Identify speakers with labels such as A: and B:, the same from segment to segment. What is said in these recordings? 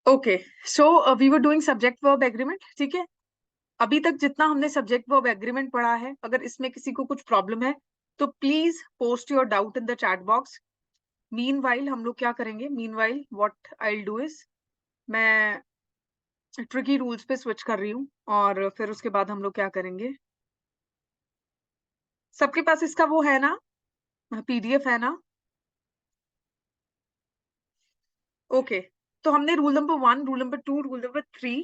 A: Okay, so we were doing subject verb agreement. ठीक है, अभी तक जितना हमने सब्जेक्ट वर्ब एग्रीमेंट पढ़ा है, अगर इसमें किसी को कुछ प्रॉब्लम है तो please post your doubt in the chat box. Meanwhile हम लोग क्या करेंगे, meanwhile what I will do is, मैं ट्रिकी रूल्स पे स्विच कर रही हूँ और फिर उसके बाद हम लोग क्या करेंगे। सबके पास इसका वो है ना, पीडीएफ है ना? ओके, तो हमने rule number 1, rule number 2, rule number 3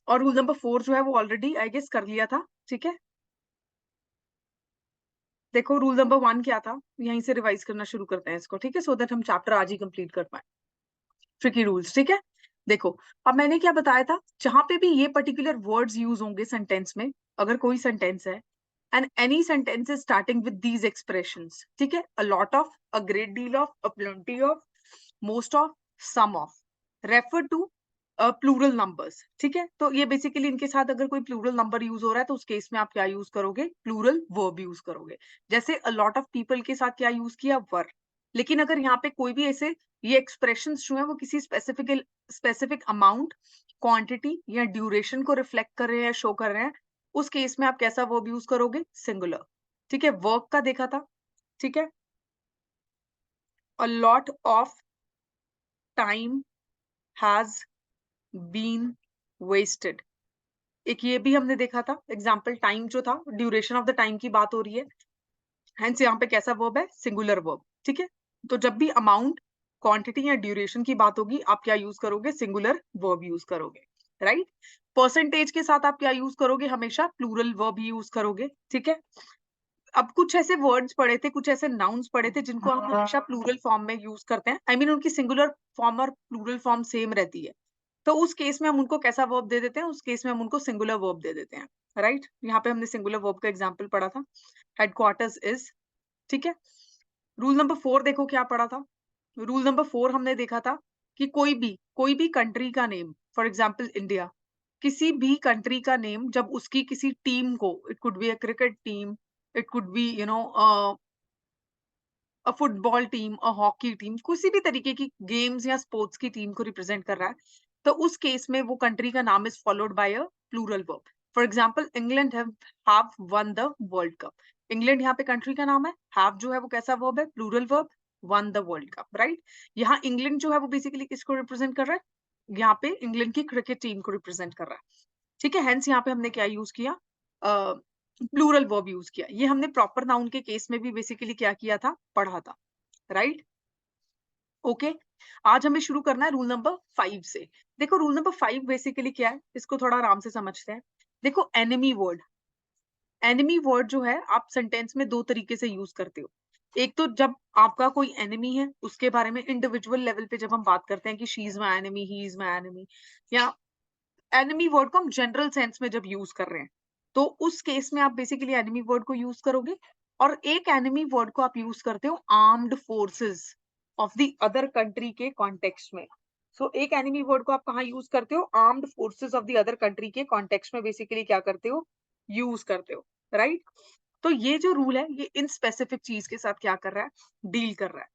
A: और रूल नंबर 4 जो है वो ऑलरेडी आई गेस कर लिया था। ठीक है, देखो रूल नंबर 1 क्या था, यहीं से रिवाइज करना शुरू करते हैं इसको। ठीक है, सो दैट हम चैप्टर आज ही कंप्लीट कर पाए। ट्रिकी रूल्स, ठीक है। देखो, अब मैंने क्या बताया था, जहां पे भी ये पर्टिकुलर वर्ड्स यूज होंगे सेंटेंस में, अगर कोई सेंटेंस है and any sentence is starting with these expressions, ठीक है, a lot of, a great deal of, a plenty of, most of, some of, refer to plural numbers. ठीक है, तो ये बेसिकली इनके साथ अगर कोई प्लूरल नंबर यूज हो रहा है तो उस केस में आप क्या यूज करोगे, प्लूरल वर्ब यूज करोगे। जैसे अ लॉट ऑफ पीपल के साथ क्या यूज किया, वर। लेकिन अगर यहाँ पे कोई भी ऐसे ये एक्सप्रेशंस जो है वो किसी स्पेसिफिक अमाउंट, क्वांटिटी या ड्यूरेशन को रिफ्लेक्ट कर रहे हैं, शो कर रहे हैं, उस केस में आप कैसा वर्ब यूज करोगे, सिंगुलर। ठीक है, वर्क का देखा था। ठीक है, a lot of time has been wasted, एक ये भी हमने देखा था एग्जाम्पल, टाइम जो था, ड्यूरेशन ऑफ द टाइम की बात हो रही है, हेंस यहाँ पे कैसा वर्ब है, सिंगुलर वर्ब। ठीक है, तो जब भी अमाउंट, क्वांटिटी या ड्यूरेशन की बात होगी आप क्या यूज करोगे, सिंगुलर वर्ब यूज करोगे, राइट। परसेंटेज के साथ आप क्या यूज करोगे, हमेशा प्लूरल वर्ब ही यूज करोगे। ठीक है, अब कुछ ऐसे वर्ड्स पढ़े थे, कुछ ऐसे नाउन्स पढ़े थे जिनको हम हमेशा प्लूरल फॉर्म में यूज करते हैं, आई मीन उनकी सिंगुलर फॉर्म और प्लूरल फॉर्म सेम रहती है, तो उस केस में हम उनको कैसा वर्ब दे देते हैं, उस केस में हम उनको सिंगुलर वर्ब दे देते हैं, राइट। यहाँ पे हमने सिंगुलर वर्ब का एग्जाम्पल पढ़ा था, हेडक्वार्टर्स इज। ठीक है, रूल नंबर 4 देखो क्या पढ़ा था। रूल नंबर 4 हमने देखा था कि कोई भी कंट्री का नेम, फॉर एग्जाम्पल इंडिया, किसी भी कंट्री का नेम जब उसकी किसी टीम को, it could be a cricket team, it could be a football team, a hockey team, किसी भी तरीके की गेम्स या स्पोर्ट्स की टीम को रिप्रेजेंट कर रहा है, तो उस केस में वो कंट्री का नाम is followed by a plural verb. For example, England have won the world cup. England यहाँ पे कंट्री का नाम है, हैव जो है वो कैसा वर्ब है, plural verb, won the world cup, right. यहाँ इंग्लैंड जो है वो बेसिकली किसको रिप्रेजेंट कर रहा है, यहाँ पे इंग्लैंड की क्रिकेट टीम को रिप्रेजेंट कर रहा है। ठीक है, हेंस यहाँ पे हमने क्या यूज किया, प्लूरल वर्ब यूज किया। ये हमने प्रॉपर नाउन के केस में भी बेसिकली क्या किया था, पढ़ा था, राइट। ओके, आज हमें शुरू करना है रूल नंबर 5 से। देखो रूल नंबर 5 बेसिकली क्या है, इसको थोड़ा आराम से समझते हैं। देखो एनिमी वर्ड, एनिमी वर्ड जो है आप सेंटेंस में दो तरीके से यूज करते हो। एक तो जब आपका कोई एनिमी है उसके बारे में इंडिविजुअल लेवल पे जब हम बात करते हैं कि she is my enemy, he is my enemy, या एनिमी वर्ड को हम जनरल सेंस में जब यूज कर रहे हैं, तो उस केस में आप बेसिकली एनिमी वर्ड को यूज करोगे। और एक एनिमी वर्ड को आप यूज करते हो armed forces of the other country के कॉन्टेक्स्ट में। सो एक एनिमी वर्ड को आप कहाँ यूज करते हो, armed forces of the other country के कॉन्टेक्स्ट में बेसिकली क्या करते हो, यूज करते हो, राइट। तो ये जो रूल है ये इन स्पेसिफिक चीज के साथ क्या कर रहा है, डील कर रहा है।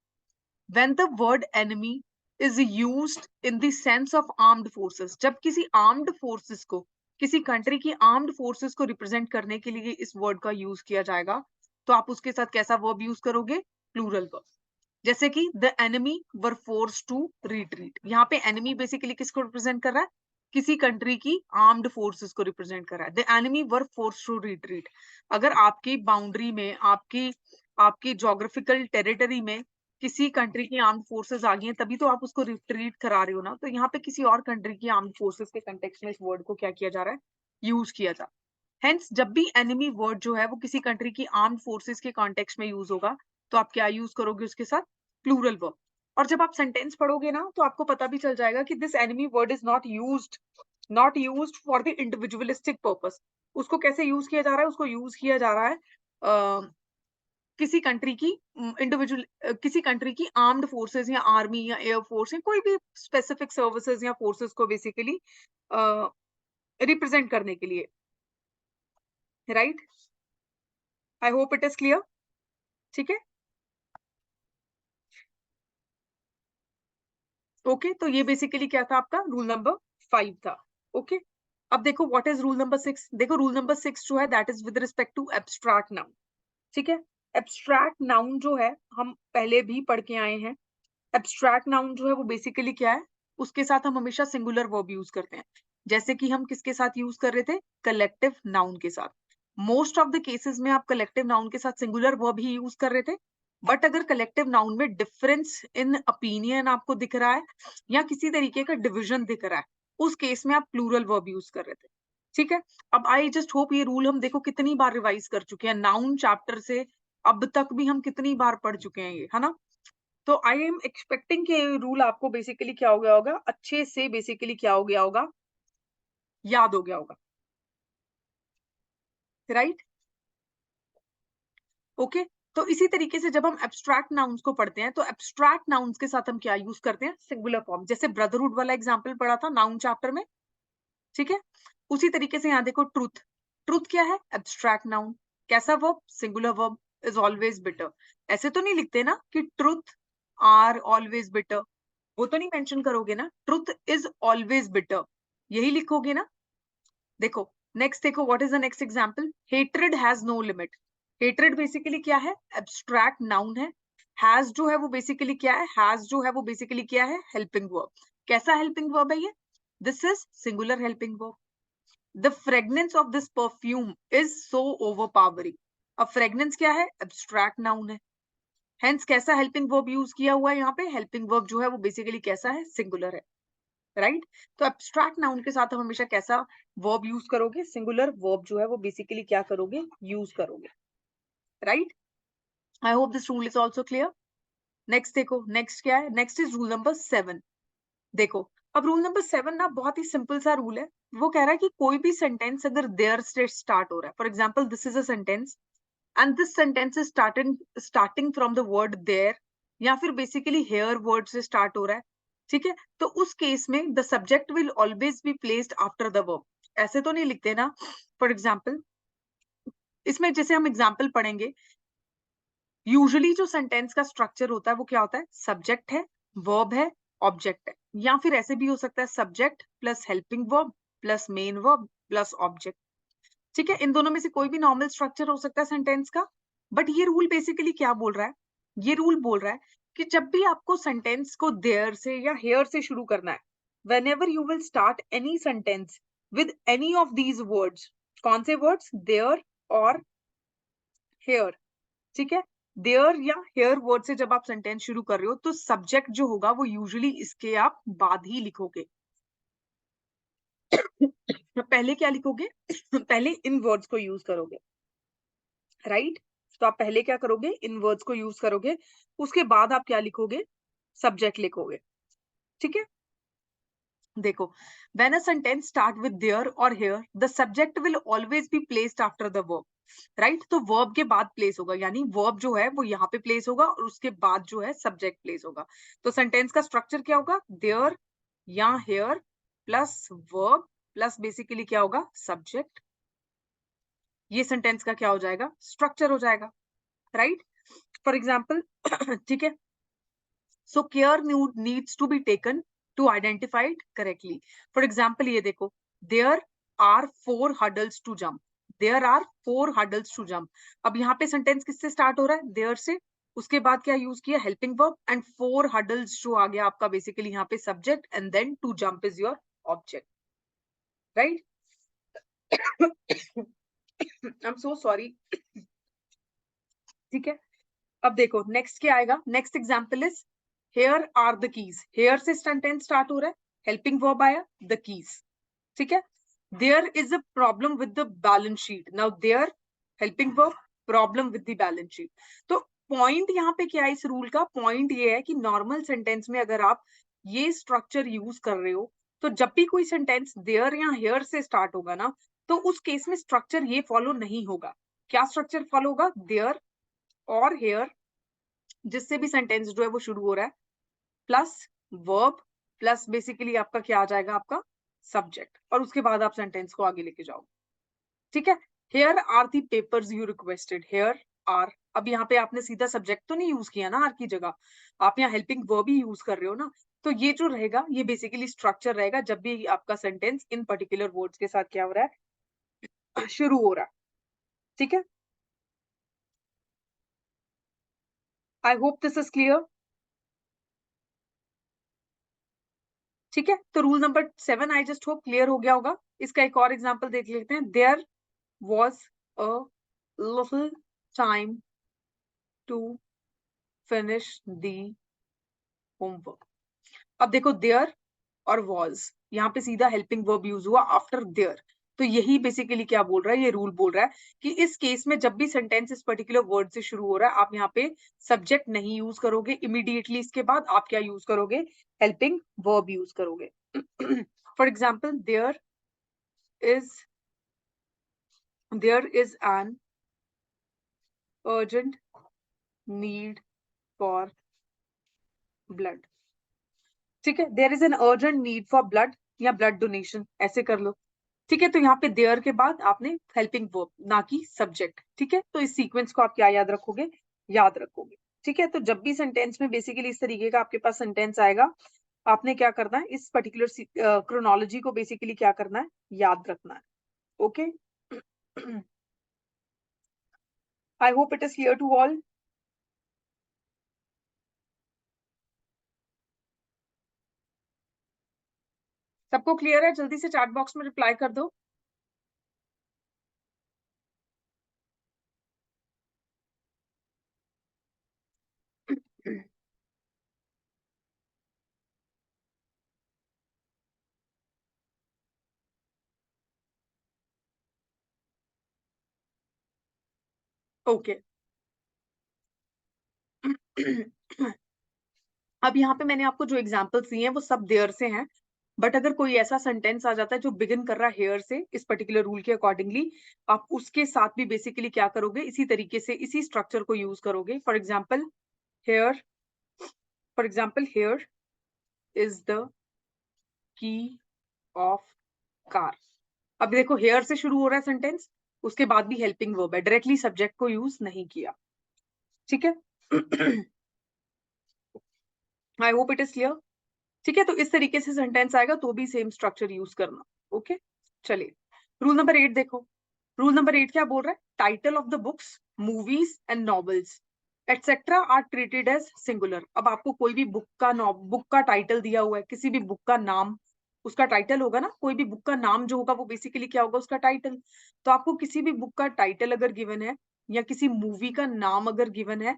A: when the word enemy is used in the sense of armed forces, जब किसी armed forces को, किसी कंट्री की armed forces को रिप्रेजेंट करने के लिए इस वर्ड का यूज किया जाएगा, तो आप उसके साथ कैसा वर्ब यूज करोगे, प्लूरल वर्ब। जैसे कि the enemy were force to retreat, यहाँ पे एनिमी बेसिकली किसको रिप्रेजेंट कर रहा है, किसी कंट्री की आर्म्ड फोर्सेस को रिप्रेजेंट कर रहा है। The enemy were force to retreat, अगर आपकी बाउंड्री में, आपकी आपकी जोग्राफिकल टेरिटरी में किसी कंट्री की आर्म्ड फोर्सेस आ गई हैं, तभी तो आप उसको रिट्रीट करा रहे हो ना। तो यहाँ पे किसी और कंट्री की आर्म्ड फोर्सेस के कंटेक्स्ट में इस वर्ड को क्या किया जा रहा है, यूज किया जा रहा है। हेंस जब भी एनिमी वर्ड जो है वो किसी कंट्री की आर्म्ड फोर्सेस के कॉन्टेक्स्ट में यूज होगा, तो आप क्या यूज करोगे उसके साथ, प्लूरल वर्ब। और जब आप सेंटेंस पढ़ोगे ना तो आपको पता भी चल जाएगा कि this enemy word is not used for the individualistic purpose. उसको कैसे यूज किया जा रहा है, उसको यूज किया जा रहा है किसी कंट्री की इंडिविजुअल, किसी कंट्री की आर्म्ड फोर्सेस या आर्मी या एयरफोर्स या कोई भी स्पेसिफिक सर्विसेज या फोर्सेस को बेसिकली रिप्रेजेंट करने के लिए, right. I hope it is clear, ठीक है। ओके, तो ये बेसिकली क्या था आपका रूल नंबर 5 था। ओके, अब देखो व्हाट इज रूल नंबर 6। देखो रूल नंबर 6 जो है that is with respect to abstract noun. ठीक है, एब्स्ट्रैक्ट नाउन जो है हम पहले भी पढ़ के आए हैं। एब्स्ट्रैक्ट नाउन जो है वो बेसिकली क्या है, उसके साथ हम हमेशा सिंगुलर वर्ब यूज करते हैं। जैसे कि हम किसके साथ यूज कर रहे थे, कलेक्टिव नाउन के साथ। मोस्ट ऑफ द केसेस में आप कलेक्टिव नाउन के साथ सिंगुलर वर्ब ही यूज कर रहे थे। बट अगर कलेक्टिव नाउन में डिफरेंस इन ओपिनियन आपको दिख रहा है या किसी तरीके का डिविजन दिख रहा है, उस केस में आप प्लूरल वर्ब यूज कर रहे थे। ठीक है, अब आई जस्ट होप ये रूल हम देखो कितनी बार रिवाइज कर चुके हैं नाउन चैप्टर से, अब तक भी हम कितनी बार पढ़ चुके हैं ये, है ना। तो आई एम एक्सपेक्टिंग कि रूल आपको बेसिकली क्या हो गया होगा, अच्छे से बेसिकली क्या हो गया होगा, याद हो गया होगा, राइट। ओके, तो इसी तरीके से जब हम एब्स्ट्रैक्ट नाउन्स को पढ़ते हैं तो एब्स्ट्रैक्ट नाउन्स के साथ हम क्या यूज करते हैं, सिंगुलर फॉर्म। जैसे ब्रदरहुड वाला एग्जांपल पढ़ा था नाउन चैप्टर में, ठीक है। उसी तरीके से यहाँ देखो ट्रूथ, ट्रूथ क्या है, एब्स्ट्रैक्ट नाउन। कैसा verb, singular verb, is always bitter. ऐसे तो नहीं लिखते ना कि ट्रूथ आर ऑलवेज बिटर, वो तो नहीं मेंशन करोगे ना, ट्रूथ इज ऑलवेज बिटर, यही लिखोगे ना। देखो नेक्स्ट, देखो what is the next example, hatred has no limit. Hatred basically क्या है, एब्स्ट्रैक्ट नाउन है। हैज जो है वो बेसिकली क्या है, हैज जो है वो बेसिकली क्या है, हेल्पिंग वर्ब। कैसा हेल्पिंग वर्ब है ये, this is singular helping verb. The fragrance of this perfume is so overpowering. अब फ्रेग्रेंस क्या है, एब्स्ट्रैक्ट नाउन है। हेंस कैसा हेल्पिंग वर्ब यूज किया हुआ है यहाँ पे, हेल्पिंग वर्ब जो है वो बेसिकली कैसा है, सिंगुलर है, राइट। तो एब्स्ट्रैक्ट नाउन के साथ हम हमेशा कैसा वर्ब यूज करोगे, सिंगुलर वर्ब जो है वो बेसिकली क्या करोगे, यूज करोगे, right. I hope this rule is also clear. Next देखो, नेक्स्ट क्या है, नेक्स्ट इज रूल नंबर 7। देखो अब रूल नंबर 7 ना बहुत ही सिंपल सा रूल है। वो कह रहा है कि कोई भी सेंटेंस अगर देयर से स्टार्ट हो रहा है, for example this is a sentence and this sentence is starting from the word there, या फिर बेसिकली हेयर वर्ड से स्टार्ट हो रहा है, ठीक है। तो उस केस में the subject will always be placed after the verb. ऐसे तो नहीं लिखते ना। फॉर एग्जाम्पल इसमें जैसे हम एग्जाम्पल पढ़ेंगे, यूजुअली जो सेंटेंस का स्ट्रक्चर होता है वो क्या होता है, सब्जेक्ट है, वर्ब है, ऑब्जेक्ट है, या फिर ऐसे भी हो सकता है subject plus helping verb plus main verb plus object. ठीक है, इन दोनों में से कोई भी नॉर्मल स्ट्रक्चर हो सकता है सेंटेंस का। बट ये रूल बेसिकली क्या बोल रहा है, ये रूल बोल रहा है कि जब भी आपको सेंटेंस को देयर से या हेयर से शुरू करना है, whenever you will start any sentence with any of these words, कौन से वर्ड्स, देयर और हेयर, ठीक है। देयर या हेयर वर्ड से जब आप सेंटेंस शुरू कर रहे हो तो सब्जेक्ट जो होगा वो यूजुअली इसके आप बाद ही लिखोगे। पहले क्या लिखोगे, पहले इन वर्ड्स को यूज करोगे, राइट। तो आप पहले क्या करोगे, इन वर्ड्स को यूज करोगे, उसके बाद आप क्या लिखोगे, सब्जेक्ट लिखोगे, ठीक है। देखो when a sentence start with there or here, the subject will always be placed after the verb, right. तो वर्ब के बाद प्लेस होगा, यानी वर्ब जो है वो यहाँ पे प्लेस होगा और उसके बाद जो है सब्जेक्ट प्लेस होगा। तो सेंटेंस का स्ट्रक्चर क्या होगा, देयर या here plus verb plus basically क्या होगा, सब्जेक्ट। ये सेंटेंस का क्या हो जाएगा, स्ट्रक्चर हो जाएगा, राइट। फॉर एग्जाम्पल ठीक है, so care needs to be taken to identify it correctly. For example ये देखो, there are 4 hurdles to jump, there are 4 hurdles to jump। अब यहाँ पे सेंटेंस किससे स्टार्ट हो रहा है, there से, उसके बाद क्या यूज किया, हेल्पिंग वर्ब, एंड 4 hurdles जो आ गया आपका बेसिकली यहाँ पे subject, and then to jump is your object, right? I'm so sorry। ठीक है, अब देखो नेक्स्ट क्या आएगा, next example is here are the keys. Here से सेंटेंस स्टार्ट हो रहा है, हेल्पिंग वर्ब आया द कीज, ठीक है। There is a problem with the balance sheet, now there helping verb, problem with the balance sheet. तो point यहाँ पे क्या है, इस रूल का पॉइंट ये है कि नॉर्मल सेंटेंस में अगर आप ये स्ट्रक्चर यूज कर रहे हो, तो जब भी कोई सेंटेंस देयर या हेयर से स्टार्ट होगा ना, तो उस केस में स्ट्रक्चर ये फॉलो नहीं होगा। क्या स्ट्रक्चर फॉलो होगा, देयर और हेयर, जिससे भी सेंटेंस जो है वो शुरू हो रहा है, प्लस वर्ब प्लस बेसिकली आपका क्या आ जाएगा, आपका सब्जेक्ट, और उसके बाद आप सेंटेंस को आगे लेके जाओ, ठीक है। Here are the papers you requested, here are, अब यहाँ पे आपने सीधा सब्जेक्ट तो नहीं यूज किया ना आर की जगह, आप यहाँ हेल्पिंग वर्ब ही यूज कर रहे हो ना। तो ये जो रहेगा ये बेसिकली स्ट्रक्चर रहेगा जब भी आपका सेंटेंस इन पर्टिकुलर वर्ड्स के साथ क्या हो रहा है, शुरू हो रहा है। ठीक है, I hope this is clear. ठीक है, तो rule number 7 I just hope clear हो गया होगा। इसका एक और एग्जांपल देख लेते हैं। There was a little time to finish the homework। अब देखो देयर और was, यहाँ पे सीधा हेल्पिंग वर्ब यूज हुआ आफ्टर देयर। तो यही बेसिकली क्या बोल रहा है, ये रूल बोल रहा है कि इस केस में जब भी सेंटेंस इस पर्टिकुलर वर्ड से शुरू हो रहा है, आप यहाँ पे सब्जेक्ट नहीं यूज करोगे इमीडिएटली, इसके बाद आप क्या यूज करोगे, हेल्पिंग वर्ब यूज करोगे। For example, is there is an urgent need for blood. ठीक है, there is an urgent need for blood या ब्लड डोनेशन, ऐसे कर लो। ठीक है, तो यहाँ पे देयर के बाद आपने हेल्पिंग वर्ब, ना कि सब्जेक्ट। ठीक है, तो इस सीक्वेंस को आप क्या याद रखोगे, याद रखोगे। ठीक है, तो जब भी सेंटेंस में बेसिकली इस तरीके का आपके पास सेंटेंस आएगा, आपने क्या करना है, इस पर्टिकुलर क्रोनोलॉजी को बेसिकली क्या करना है, याद रखना है। Okay, I hope it is clear to all. सबको क्लियर है? जल्दी से चैट बॉक्स में रिप्लाई कर दो। ओके, अब यहाँ पे मैंने आपको जो एग्जांपल्स दिए हैं वो सब देयर से हैं, बट अगर कोई ऐसा सेंटेंस आ जाता है जो बिगिन कर रहा है हेयर से, इस पर्टिकुलर रूल के अकॉर्डिंगली आप उसके साथ भी बेसिकली क्या करोगे, इसी तरीके से इसी स्ट्रक्चर को यूज करोगे। Here for example here is the key of car. अब देखो हेयर से शुरू हो रहा है सेंटेंस, उसके बाद भी हेल्पिंग वर्ब है, डायरेक्टली सब्जेक्ट को यूज नहीं किया। ठीक है, I hope it is clear. ठीक है, तो इस तरीके से सेंटेंस आएगा तो भी सेम स्ट्रक्चर यूज करना। ओके, चलिए रूल नंबर 8 देखो। रूल नंबर 8 क्या बोल रहा है, title of the books, movies and novels etcetera are treated as singular. अब आपको कोई भी बुक का टाइटल दिया हुआ है, किसी भी बुक का नाम उसका टाइटल होगा ना, कोई भी बुक का नाम जो होगा वो बेसिकली क्या होगा, उसका टाइटल। तो आपको किसी भी बुक का टाइटल अगर गिवन है, या किसी मूवी का नाम अगर गिवन है,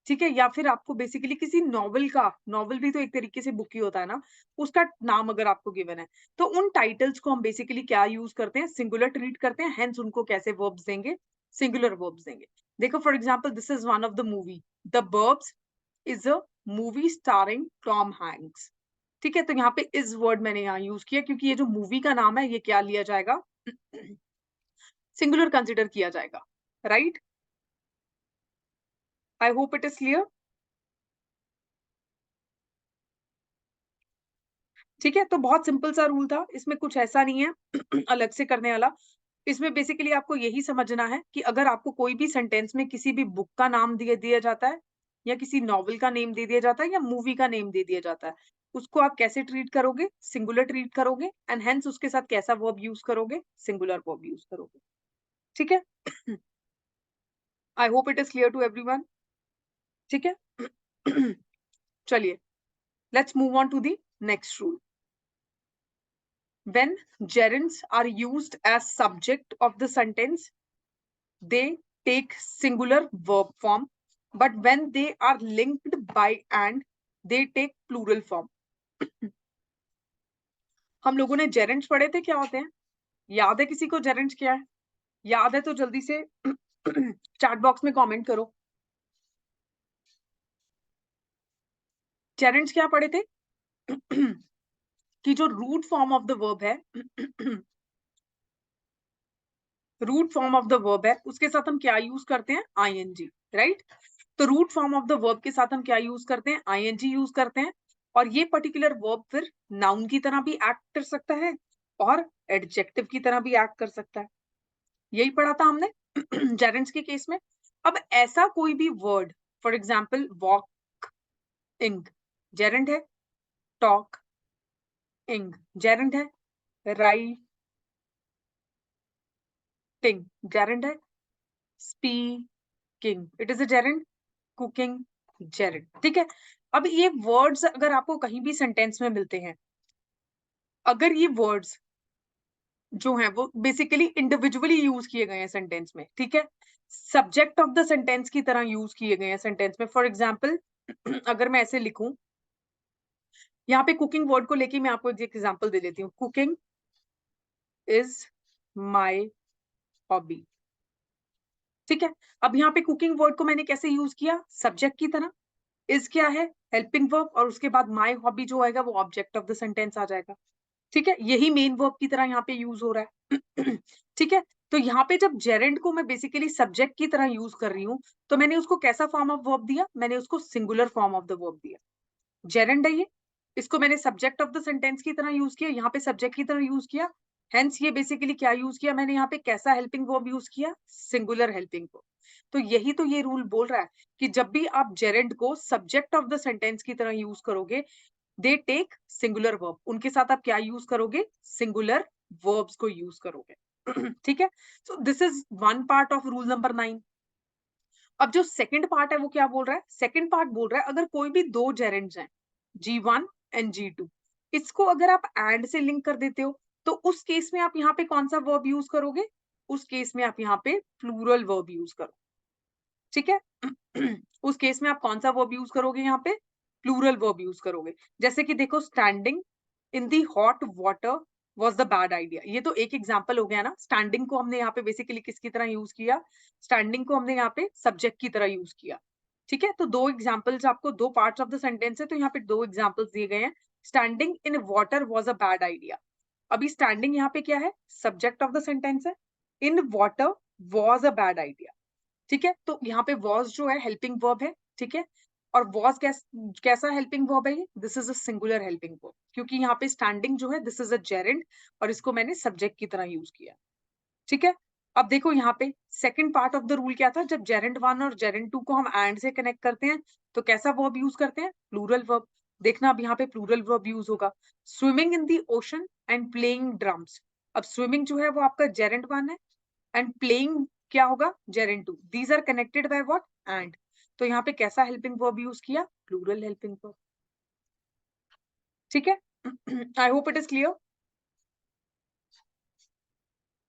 A: ठीक है, या फिर आपको बेसिकली किसी नॉवल का, नॉवल भी तो एक तरीके से बुक ही होता है ना, उसका नाम अगर आपको गिवन है, तो उन टाइटल्स को हम बेसिकली क्या यूज करते हैं, सिंगुलर ट्रीट करते हैं, हेंस उनको कैसे वर्ब्स देंगे, सिंगुलर वर्ब्स देंगे। देखो for example, this is one of the movie, the Burbs is a movie starring Tom Hanks. ठीक है, तो यहाँ पे इज वर्ड मैंने यहाँ यूज किया क्योंकि ये जो मूवी का नाम है ये क्या लिया जाएगा, सिंगुलर कंसिडर किया जाएगा, right. I hope it is clear. ठीक है, तो बहुत सिंपल सा रूल था, इसमें कुछ ऐसा नहीं है अलग से करने वाला। इसमें बेसिकली आपको यही समझना है कि अगर आपको कोई भी सेंटेंस में किसी भी बुक का नाम दिया दिया जाता है, या किसी नॉवल का नेम दे दिया जाता है, या मूवी का नेम दे दिया जाता है, उसको आप कैसे ट्रीट करोगे, सिंगुलर ट्रीट करोगे, एंड हेंस उसके साथ कैसा वर्ब यूज करोगे, सिंगुलर वर्ब यूज करोगे। ठीक है, I hope it is clear to everyone. ठीक है, चलिए let's move on to the next rule. When gerunds are used as subject of the sentence, they take singular verb form, but when they are linked by and, they take plural form. हम लोगों ने gerunds पढ़े थे, क्या होते हैं, याद है किसी को gerunds क्या है? याद है तो जल्दी से चैट बॉक्स में कमेंट करो। gerunds क्या पढ़े थे कि जो root form of the verb है root form of the verb है, उसके साथ हम क्या यूज करते हैं, आईएनजी, राइट। तो root form of the verb के साथ हम क्या यूज करते हैं, आईएनजी यूज करते हैं, और ये पर्टिकुलर वर्ब फिर नाउन की तरह भी एक्ट कर सकता है और एडजेक्टिव की तरह भी एक्ट कर सकता है। यही पढ़ा था हमने जेरेंट्स के केस में। अब ऐसा कोई भी word, for example walking, gerund है, टॉक इंग जेरेंड है, राइटिंग जेरेंड है, speaking it is a gerund, cooking gerund. ठीक है, अब ये वर्ड्स अगर आपको कहीं भी सेंटेंस में मिलते हैं, अगर ये वर्ड्स जो है वो बेसिकली इंडिविजुअली यूज किए गए हैं सेंटेंस में, ठीक है, सब्जेक्ट ऑफ द सेंटेंस की तरह यूज किए गए हैं सेंटेंस में। फॉर एग्जाम्पल अगर मैं ऐसे लिखूं, यहाँ पे कुकिंग वर्ड को लेके मैं आपको एक एग्जांपल दे देती हूँ, कुकिंग इज माय हॉबी। ठीक है, अब यहाँ पे कुकिंग वर्ड को मैंने कैसे यूज किया, सब्जेक्ट की तरह, इज क्या है, हेल्पिंग वर्ब, और उसके बाद माय हॉबी जो आएगा वो ऑब्जेक्ट ऑफ द सेंटेंस आ जाएगा। ठीक है, यही मेन वर्ब की तरह यहाँ पे यूज हो रहा है। ठीक है, तो यहाँ पे जब जेरेंड को मैं बेसिकली सब्जेक्ट की तरह यूज कर रही हूँ, तो मैंने उसको कैसा फॉर्म ऑफ वर्ब दिया, मैंने उसको singular form of the verb दिया। जेरेंड है ये, इसको मैंने सब्जेक्ट ऑफ द सेंटेंस की तरह यूज किया, यहाँ पे सब्जेक्ट की तरह यूज किया, हेंस ये बेसिकली क्या यूज किया मैंने यहाँ पे, कैसा हेल्पिंग वर्ब यूज किया, सिंगुलर हेल्पिंग वर्ब। तो यही तो ये रूल बोल रहा है कि जब भी आप जेरेंड को सब्जेक्ट ऑफ द सेंटेंस की तरह यूज करोगे, दे टेक सिंगुलर वर्ब, उनके साथ आप क्या यूज करोगे, सिंगुलर वर्ब्स को यूज करोगे। ठीक है, so this is one part of rule number 9। अब जो सेकंड पार्ट है वो क्या बोल रहा है, सेकंड पार्ट बोल रहा है अगर कोई भी दो जेरेंड्स हैं, G1 एंड G2, इसको अगर आप एंड से लिंक कर देते हो, तो उस केस में आप यहाँ पे कौन सा वर्ब यूज करोगे, उस केस में आप यहाँ पे प्लूरल वर्ब यूज करो। ठीक है, उस केस में आप कौन सा वर्ब यूज करोगे, यहाँ पे प्लूरल वर्ब यूज करोगे। जैसे कि देखो, standing in the hot water was the bad idea, ये तो एक एग्जाम्पल हो गया ना। स्टैंडिंग को हमने यहाँ पे बेसिकली किसकी तरह यूज किया, स्टैंडिंग को हमने यहाँ पे सब्जेक्ट की तरह यूज किया। ठीक है, तो दो एग्जाम्पल्स, आपको दो पार्ट्स ऑफ द सेंटेंस है, तो यहाँ पे दो एग्जाम्पल्स दिए गए हैं। Standing in water was a bad idea, अभी स्टैंडिंग यहाँ पे क्या है, सब्जेक्ट ऑफ द सेंटेंस है, in water was a bad idea. ठीक है, तो यहाँ पे वॉज जो है हेल्पिंग वर्ब है। ठीक है, और वॉज कैसा हेल्पिंग वर्ब है ये, this is a singular helping verb, क्योंकि यहाँ पे स्टैंडिंग जो है दिस इज अ जेरेंड, और इसको मैंने सब्जेक्ट की तरह यूज किया। ठीक है, अब देखो यहाँ पे second part of the rule क्या था, जब जेरेंड 1 और जेरेंड 2 को हम एंड से कनेक्ट करते हैं, तो कैसा वर्ब यूज करते हैं, प्लूरल वर्ब। देखना अब यहाँ पे प्लूरल वर्ब यूज होगा, swimming in the ocean and playing drums. अब स्विमिंग जो है वो आपका जेरेंड 1 है, एंड प्लेइंग क्या होगा, gerund 2, these are connected by what, and. तो यहाँ पे कैसा हेल्पिंग वर्ब यूज किया, प्लूरल हेल्पिंग वर्ब। ठीक है, I hope it is clear.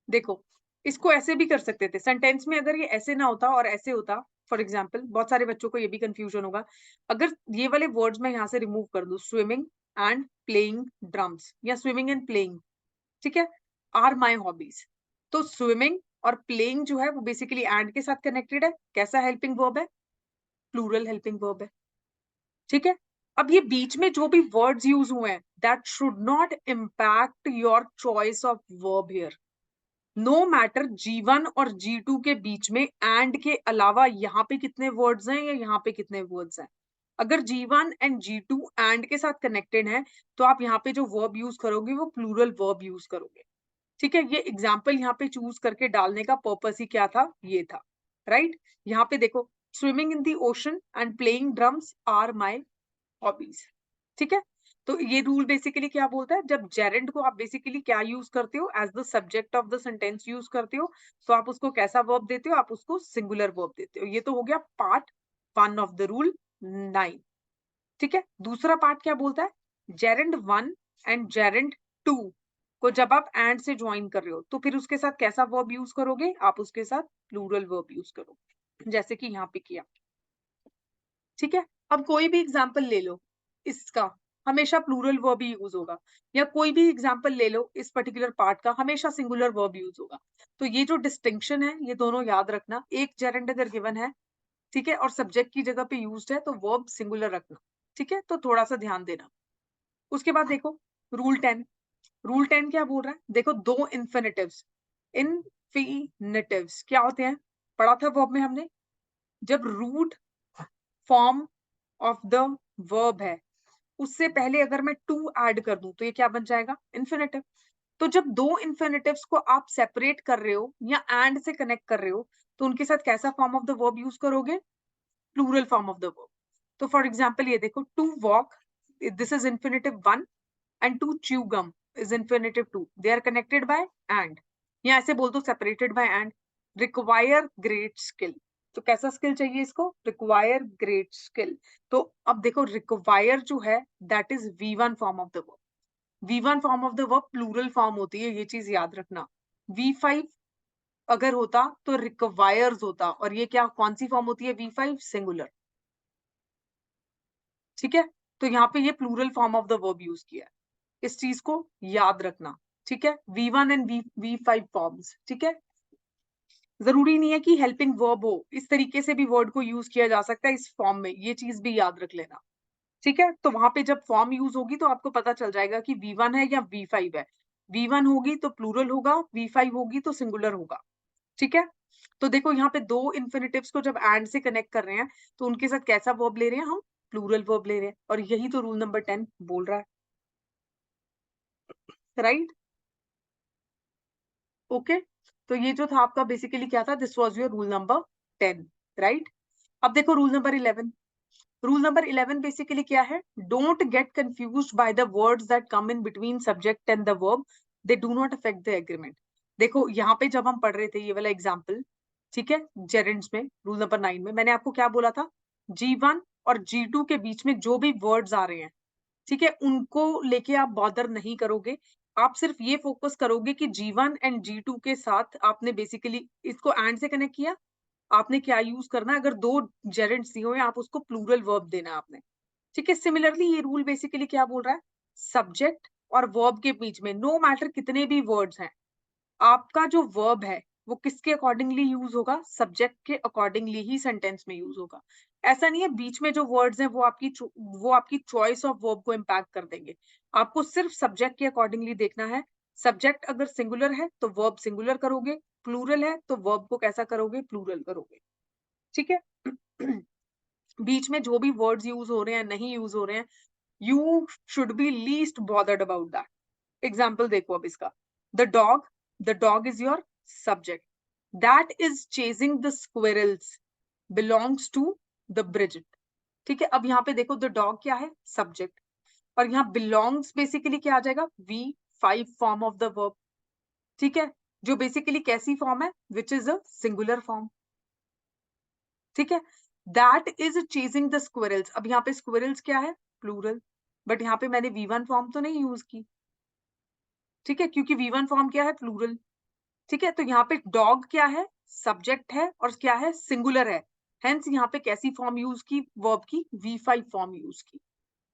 A: देखो, इसको ऐसे भी कर सकते थे सेंटेंस में, अगर ये ऐसे ना होता और ऐसे होता, फॉर एग्जाम्पल बहुत सारे बच्चों को ये भी कंफ्यूजन होगा, अगर ये वाले वर्ड्स मैं यहाँ से रिमूव कर दूं, स्विमिंग एंड प्लेइंग ड्रम्स या स्विमिंग एंड प्लेइंग, ठीक है, आर माई हॉबीज, तो स्विमिंग और प्लेइंग जो है वो बेसिकली एंड के साथ कनेक्टेड है, कैसा हेल्पिंग वर्ब है, प्लूरल हेल्पिंग वर्ब है। ठीक है, अब ये बीच में जो भी वर्ड्स यूज हुए हैं, that should not impact your choice of verb here. No matter G1 और G2 के बीच में एंड के अलावा यहाँ पे कितने वर्ड्स हैं या यहाँ पे कितने वर्ड्स हैं, अगर G1 एंड G2 एंड के साथ कनेक्टेड है, तो आप यहाँ पे जो वर्ब यूज करोगे वो प्लूरल वर्ब यूज करोगे। ठीक है, ये एग्जाम्पल यहाँ पे चूज करके डालने का पर्पस ही क्या था, ये था, राइट। यहाँ पे देखो, swimming in the ocean and playing drums are my hobbies. ठीक है, तो ये रूल बेसिकली क्या बोलता है, जब जेरेंड को आप बेसिकली क्या यूज करते हो, as the subject of the sentence use करते हो, तो आप उसको कैसा वर्ब देते हो, आप उसको सिंगुलर वर्ब देते हो। ये तो हो गया पार्ट 1 ऑफ द रूल 9। ठीक है, दूसरा पार्ट क्या बोलता है, जेरेंड 1 एंड जेरेंड 2 को जब आप एंड से ज्वाइन कर रहे हो, तो फिर उसके साथ कैसा वर्ब यूज करोगे, आप उसके साथ प्लूरल वर्ब यूज करोगे, जैसे कि यहाँ पे किया। ठीक है, अब कोई भी एग्जाम्पल ले लो, इसका हमेशा प्लूरल वर्ब ही यूज होगा, या कोई भी एग्जाम्पल ले लो इस पर्टिकुलर पार्ट का, हमेशा सिंगुलर वर्ब यूज होगा। तो ये जो डिस्टिंक्शन है ये दोनों याद रखना, एक जेरेंड अगर गिवन है, ठीक है, और सब्जेक्ट की जगह पे यूज्ड है, तो वर्ब सिंगुलर रखना। ठीक है, तो थोड़ा सा ध्यान देना। उसके बाद देखो, रूल 10, रूल 10 क्या बोल रहा है, देखो दो इन्फिनिटिव्स, इन्फिनिटिव्स क्या होते हैं, पढ़ा था वर्ब में हमने, जब root form of the verb है उससे पहले अगर मैं टू ऐड कर दूं, तो ये क्या बन जाएगा, इन्फिनिटिव। तो जब दो इन्फिनिटिव्स को आप सेपरेट कर रहे हो या एंड से कनेक्ट कर रहे हो, तो उनके साथ कैसा form of the verb use करोगे, plural form of the verb. तो फॉर एग्जाम्पल ये देखो, to walk this is infinitive 1 and to chew gum is infinitive 2. They are connected by and. या ऐसे बोल दो separated by and. Require great skill. तो कैसा स्किल चाहिए इसको? Require great skill. तो अब देखो require जो है that is V1 form of the verb. V1 form of the verb plural form होती है, ये चीज याद रखना. V5 अगर होता तो requires होता, और ये क्या कौन सी फॉर्म होती है? V5 singular. ठीक है, तो यहाँ पे ये plural form of the verb use किया है, इस चीज को याद रखना. ठीक है, V1 एंड V5 फॉर्म्स. ठीक है, जरूरी नहीं है कि हेल्पिंग वर्ब हो, इस तरीके से भी वर्ड को यूज किया जा सकता है इस फॉर्म में, ये चीज भी याद रख लेना. ठीक है, तो वहां पे जब फॉर्म यूज होगी तो आपको पता चल जाएगा कि V1 है या V5 है. V1 होगी तो प्लूरल होगा, V5 होगी तो सिंगुलर होगा. ठीक है, तो देखो यहाँ पे दो इन्फिनिटिव्स को जब एंड से कनेक्ट कर रहे हैं तो उनके साथ कैसा वर्ब ले रहे हैं हम? प्लूरल वर्ब ले रहे हैं, और यही तो रूल नंबर 10 बोल रहा है. Right, okay. तो ये जो था आपका बेसिकली क्या था? This was your rule number 10. Right, अब देखो rule number 11. Rule number 11 basically क्या है? Don't get confused by the words that come in between subject and the verb, they do not affect the agreement. देखो यहाँ पे जब हम पढ़ रहे थे ये वाला एग्जाम्पल, ठीक है, जेरेंट्स में रूल नंबर 9 में मैंने आपको क्या बोला था? G1 और G2 के बीच में जो भी वर्ड्स आ रहे हैं, ठीक है, उनको लेके आप बॉदर नहीं करोगे. आप सिर्फ ये फोकस करोगे कि G1 एंड G2 के साथ आपने बेसिकली इसको एंड से कनेक्ट किया, आपने क्या यूज करना है? अगर दो जेरेंट्स दिए हुए आप उसको प्लूरल वर्ब देना है आपने. ठीक है, सिमिलरली ये रूल बेसिकली क्या बोल रहा है? सब्जेक्ट और वर्ब के बीच में नो मैटर कितने भी वर्ड्स हैं, आपका जो वर्ब है वो किसके अकॉर्डिंगली यूज होगा? सब्जेक्ट के अकॉर्डिंगली ही सेंटेंस में यूज होगा. ऐसा नहीं है बीच में जो वर्ड्स हैं वो आपकी चॉइस ऑफ वर्ब को इम्पैक्ट कर देंगे. आपको सिर्फ सब्जेक्ट के अकॉर्डिंगली देखना है. सब्जेक्ट अगर सिंगुलर है तो वर्ब सिंगुलर करोगे, प्लूरल है तो वर्ब को कैसा करोगे? प्लूरल करोगे. ठीक है. बीच में जो भी वर्ड्स यूज हो रहे हैं नहीं यूज हो रहे हैं, you should be least bothered about that. Example देखो अब इसका. The dog is your subject. That is chasing the squirrels belongs to the Bridget. ठीक है, अब यहाँ पे देखो द डॉग क्या है? सब्जेक्ट. और यहाँ बिलोंग्स बेसिकली क्या आ जाएगा? V5 form of the verb. ठीक है, जो बेसिकली कैसी फॉर्म है? Which is a singular form. ठीक है, that is chasing the squirrels. अब यहाँ पे स्क्विरल्स क्या है? प्लूरल. बट यहाँ पे मैंने V1 फॉर्म तो नहीं यूज की. ठीक है, क्योंकि V1 फॉर्म क्या है? प्लूरल. ठीक है, तो यहाँ पे डॉग क्या है? सब्जेक्ट है, और क्या है? सिंगुलर है. हेंस यहाँ पे कैसी फॉर्म यूज की? वर्ब की V5 फॉर्म यूज की.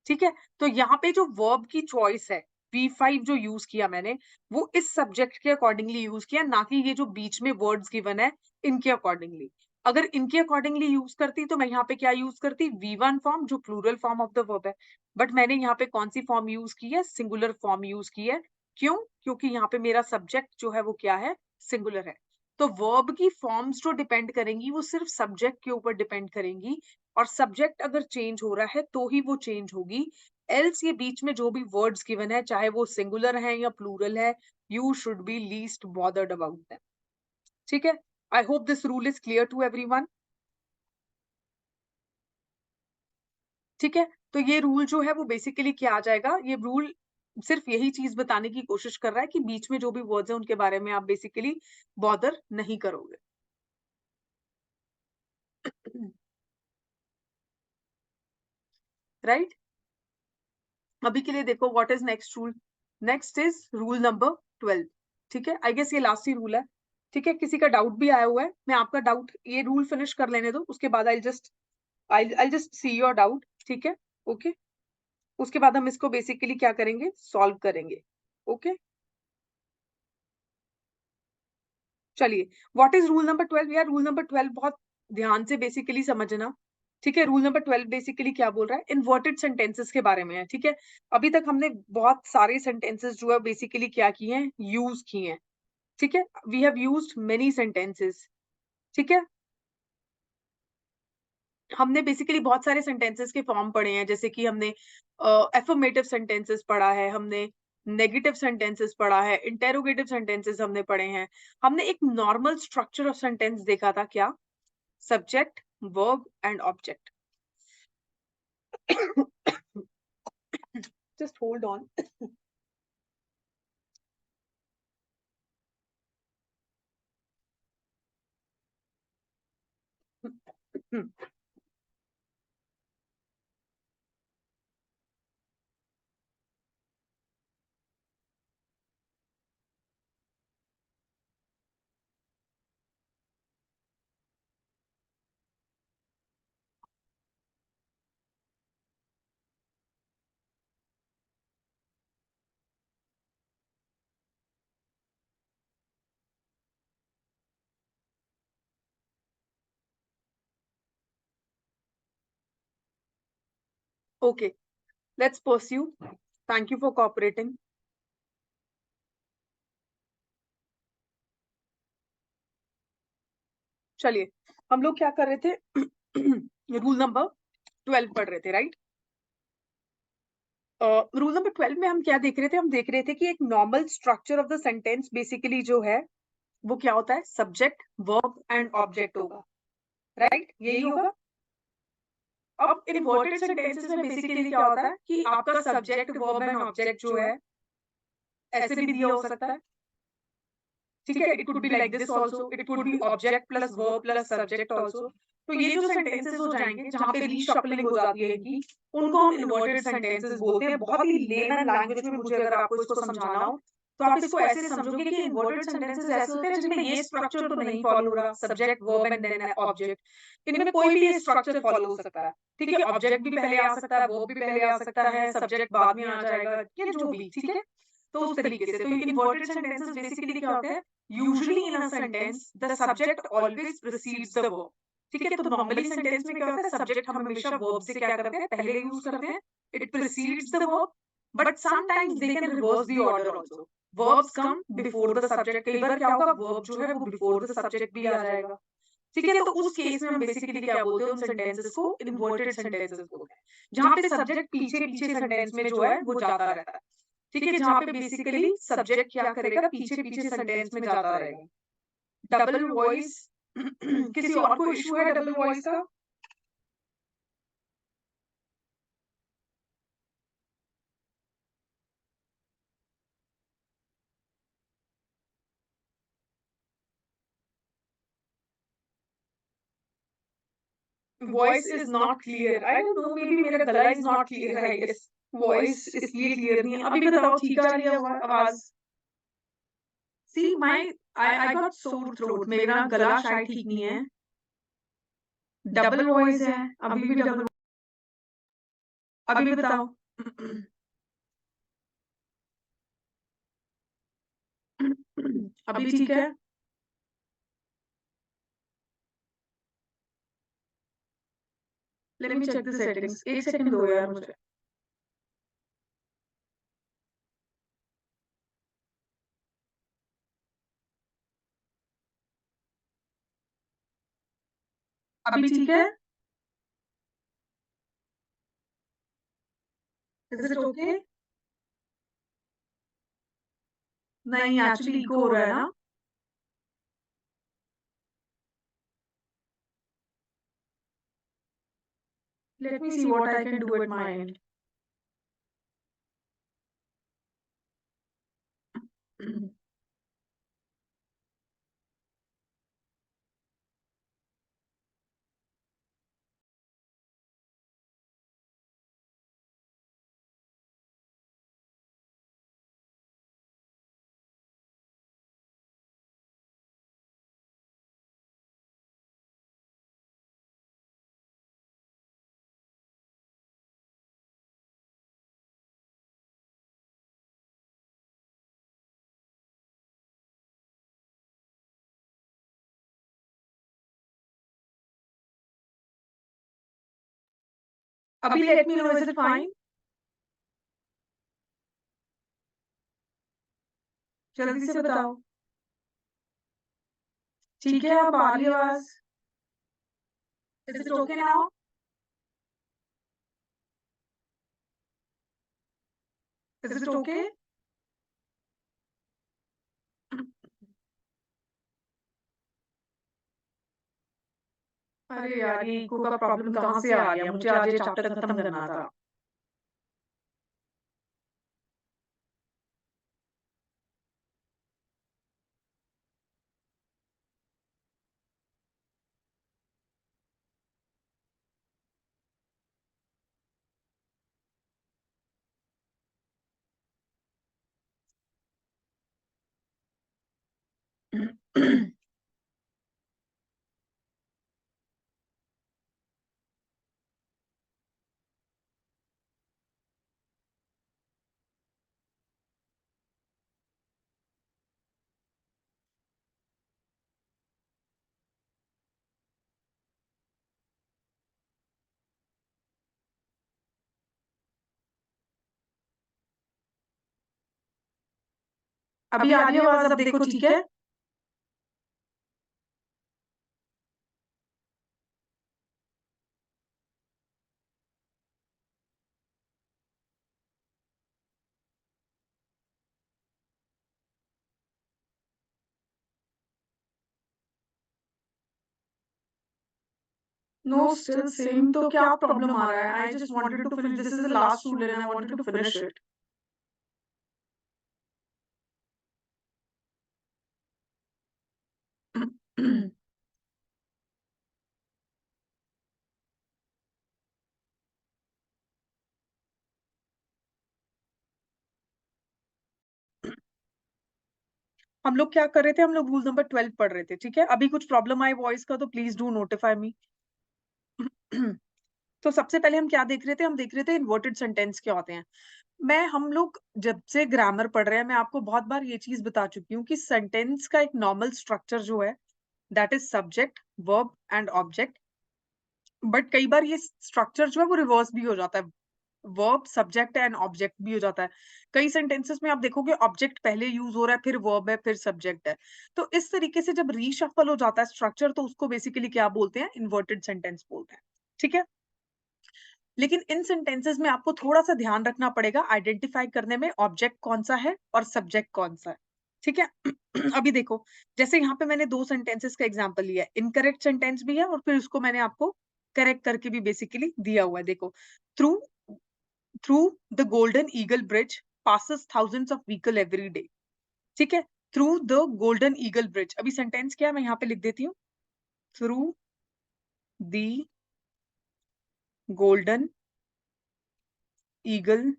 A: ठीक है, तो यहाँ पे जो वर्ब की चॉइस है, V5 जो यूज किया मैंने, वो इस सब्जेक्ट के अकॉर्डिंगली यूज किया, ना कि ये जो बीच में वर्ड्स गिवन है इनके अकॉर्डिंगली. अगर इनके अकॉर्डिंगली यूज करती तो मैं यहाँ पे क्या यूज करती? V1 फॉर्म, जो plural form of the verb है. बट मैंने यहाँ पे कौन सी फॉर्म यूज की है? सिंगुलर फॉर्म यूज की है. क्यों? क्योंकि यहाँ पे मेरा सब्जेक्ट जो है वो क्या है? सिंगुलर है. तो वर्ब की फॉर्म्स जो डिपेंड करेंगी वो सिर्फ सब्जेक्ट के ऊपर डिपेंड करेंगी, और सब्जेक्ट अगर चेंज हो रहा है तो ही वो चेंज होगी. एल्स ये बीच में जो भी वर्ड्स गिवन है, चाहे वो सिंगुलर है या प्लूरल है, you should be least bothered about them. ठीक है, I hope this rule is clear to everyone. ठीक है, तो ये रूल जो है वो बेसिकली क्या आ जाएगा? ये रूल सिर्फ यही चीज बताने की कोशिश कर रहा है कि बीच में जो भी वर्ड्स है उनके बारे में आप बेसिकली बॉदर नहीं करोगे. राइट, अभी के लिए देखो what is next rule. Next is rule number 12. ठीक है, आई गेस ये लास्ट ही रूल है. ठीक है, किसी का डाउट भी आया हुआ है, मैं आपका डाउट ये रूल फिनिश कर लेने दो, उसके बाद I just see your doubt. ठीक है, ओके. उसके बाद हम इसको बेसिकली क्या करेंगे? सॉल्व करेंगे. ओके, चलिए. What is rule number 12? यार रूल नंबर 12 बहुत ध्यान से बेसिकली समझना. ठीक है, रूल नंबर 12 बेसिकली क्या बोल रहा है? इन्वर्टेड सेंटेंसेस के बारे में है. ठीक है, अभी तक हमने बहुत सारे सेंटेंसेस जो है बेसिकली क्या किए हैं? यूज किए हैं. ठीक है, we have used many sentences. ठीक है, हमने बेसिकली बहुत सारे सेंटेंसेस के फॉर्म पढ़े हैं, जैसे कि हमने एफर्मेटिव सेंटेंसेस पढ़ा है, हमने नेगेटिव सेंटेंसेस पढ़ा है, इंटेरोगेटिव सेंटेंसेस हमने पढ़े हैं, हमने एक नॉर्मल स्ट्रक्चर ऑफ सेंटेंस देखा था. क्या? Subject, verb and object. just hold on. Okay, let's pursue. Thank you for cooperating. चलिए, हम लोग क्या कर रहे थे? रूल नंबर 12 पढ़ रहे थे, राइट? रूल नंबर 12 में हम क्या देख रहे थे? हम देख रहे थे कि एक normal structure of the sentence basically जो है वो क्या होता है? सब्जेक्ट, वर्ब एंड ऑब्जेक्ट होगा, राइट? यही होगा। अब इन्वर्टेड सेंटेंसेस में बेसिकली क्या होता है कि आपका सब्जेक्ट, वर्ब एंड ऑब्जेक्ट जो है ऐसे भी दिया हो सकता है, ठीक है? It could be like this also, it could be object plus verb plus subject also. तो ये जो सेंटेंसेस हो जाएंगे जहां पे रीशफलिंग हो जाती है इनकी, उनको हम इन्वर्टेड सेंटेंसेस बोलते हैं। बहुत ही लेमन लैंग्वेज में मुझे अगर आपको इसको समझाना हो तो आप इसको ऐसे समझोगे कि इन्वर्टेड सेंटेंसेस ऐसे होते हैं जिनमें ये स्ट्रक्चर तो नहीं फॉलो हो रहा, subject, verb and then object. इनमें कोई भी ये स्ट्रक्चर फॉलो हो सकता है, ठीक है? ऑब्जेक्ट भी पहले आ सकता है, वर्ब भी पहले आ सकता है, सब्जेक्ट बाद में आ जाएगा, या जो भी, ठीक है? तो उस तरीके से तो इन्वर्टेड सेंटेंसेस बेसिकली क्या होते हैं? Usually in a sentence the subject always precedes the verb, ठीक है? तो नॉर्मली सेंटेंस में क्या होता है? सब्जेक्ट हम हमेशा वर्ब से क्या करते हैं? पहले यूज करते हैं, it precedes the verb, but sometimes they can reverse the order also. Verbs come before the subject, कई बार क्या होगा? वर्ब जो है वो बिफोर द सब्जेक्ट भी आ जाएगा, ठीक है? तो उस केस में हम बेसिकली क्या बोलते हैं? उन सेंटेंसेस को इन्वर्टेड सेंटेंसेस बोलते हैं, जहां पे सब्जेक्ट पीछे पीछे सेंटेंस में जो है वो जाता रहता है, ठीक है? जहां पे बेसिकली सब्जेक्ट क्या करेगा? पीछे पीछे सेंटेंस में जाता रहेगा। डबल वॉइस किसी और को इशू है डबल वॉइस का? Voice is not clear, I don't know, maybe मेरा गला is not clear, I guess. Voice इसलिए क्लियर नहीं है। अभी बताओ, ठीक आ रही है आवाज? See my I got sore throat, मेरा गला शायद ठीक नहीं है। डबल वॉइस है, अभी भी डबल। अभी बताओ। अभी ठीक है? Let me check the settings, एक सेकंड दो यार मुझे। अभी ठीक है? Is it okay? नहीं, एक्चुअली इको हो रहा है ना। Let me see what I can do at my end. अभी let me know, is it fine? जल्दी से बताओ। ठीक है, अब आ रही है आवाज? Is it okay now? Is it okay? अरे यार, ये इको का प्रॉब्लम कहाँ से आ गया? मुझे आज ये चैप्टर खत्म करना था। अभी आ रही है आवाज, अब देखो ठीक है? नो स्टिल सेम, तो क्या प्रॉब्लम आ रहा है? I just wanted to finish, this is the last rule and I wanted to finish it. हम लोग क्या कर रहे थे? हम लोग रूल नंबर 12 पढ़ रहे थे, ठीक है? अभी कुछ प्रॉब्लम आई वॉइस का तो प्लीज डू नोटिफाई मी. तो सबसे पहले हम क्या देख रहे थे? हम देख रहे थे इन्वर्टेड सेंटेंस क्या होते हैं. हम लोग जब से ग्रामर पढ़ रहे हैं, मैं आपको बहुत बार ये चीज बता चुकी हूँ कि सेंटेंस का एक नॉर्मल स्ट्रक्चर जो है, that is subject, verb and object. But कई बार ये स्ट्रक्चर जो है वो रिवर्स भी हो जाता है. वर्ब, सब्जेक्ट एंड ऑब्जेक्ट भी हो जाता है. कई सेंटेंसेस में आप देखोगे ऑब्जेक्ट पहले यूज हो रहा है, फिर वर्ब है, फिर सब्जेक्ट है. तो इस तरीके से जब रीशफल हो जाता है स्ट्रक्चर, तो उसको बेसिकली क्या बोलते हैं? इन्वर्टेड सेंटेंस बोलते हैं. ठीक है? लेकिन इन सेंटेंसेस में आपको थोड़ा सा ध्यान रखना पड़ेगा आइडेंटिफाई करने में, ऑब्जेक्ट कौन सा है और सब्जेक्ट कौन सा है. ठीक है? अभी देखो, जैसे यहाँ पे मैंने दो सेंटेंसेस का एग्जांपल लिया है, इनकरेक्ट सेंटेंस भी है और फिर उसको मैंने आपको करेक्ट करके भी बेसिकली दिया हुआ है. देखो, through through the golden eagle bridge passes thousands of vehicle every day. ठीक है? Through the golden eagle bridge, अभी सेंटेंस क्या है मैं यहाँ पे लिख देती हूँ. Through the golden eagle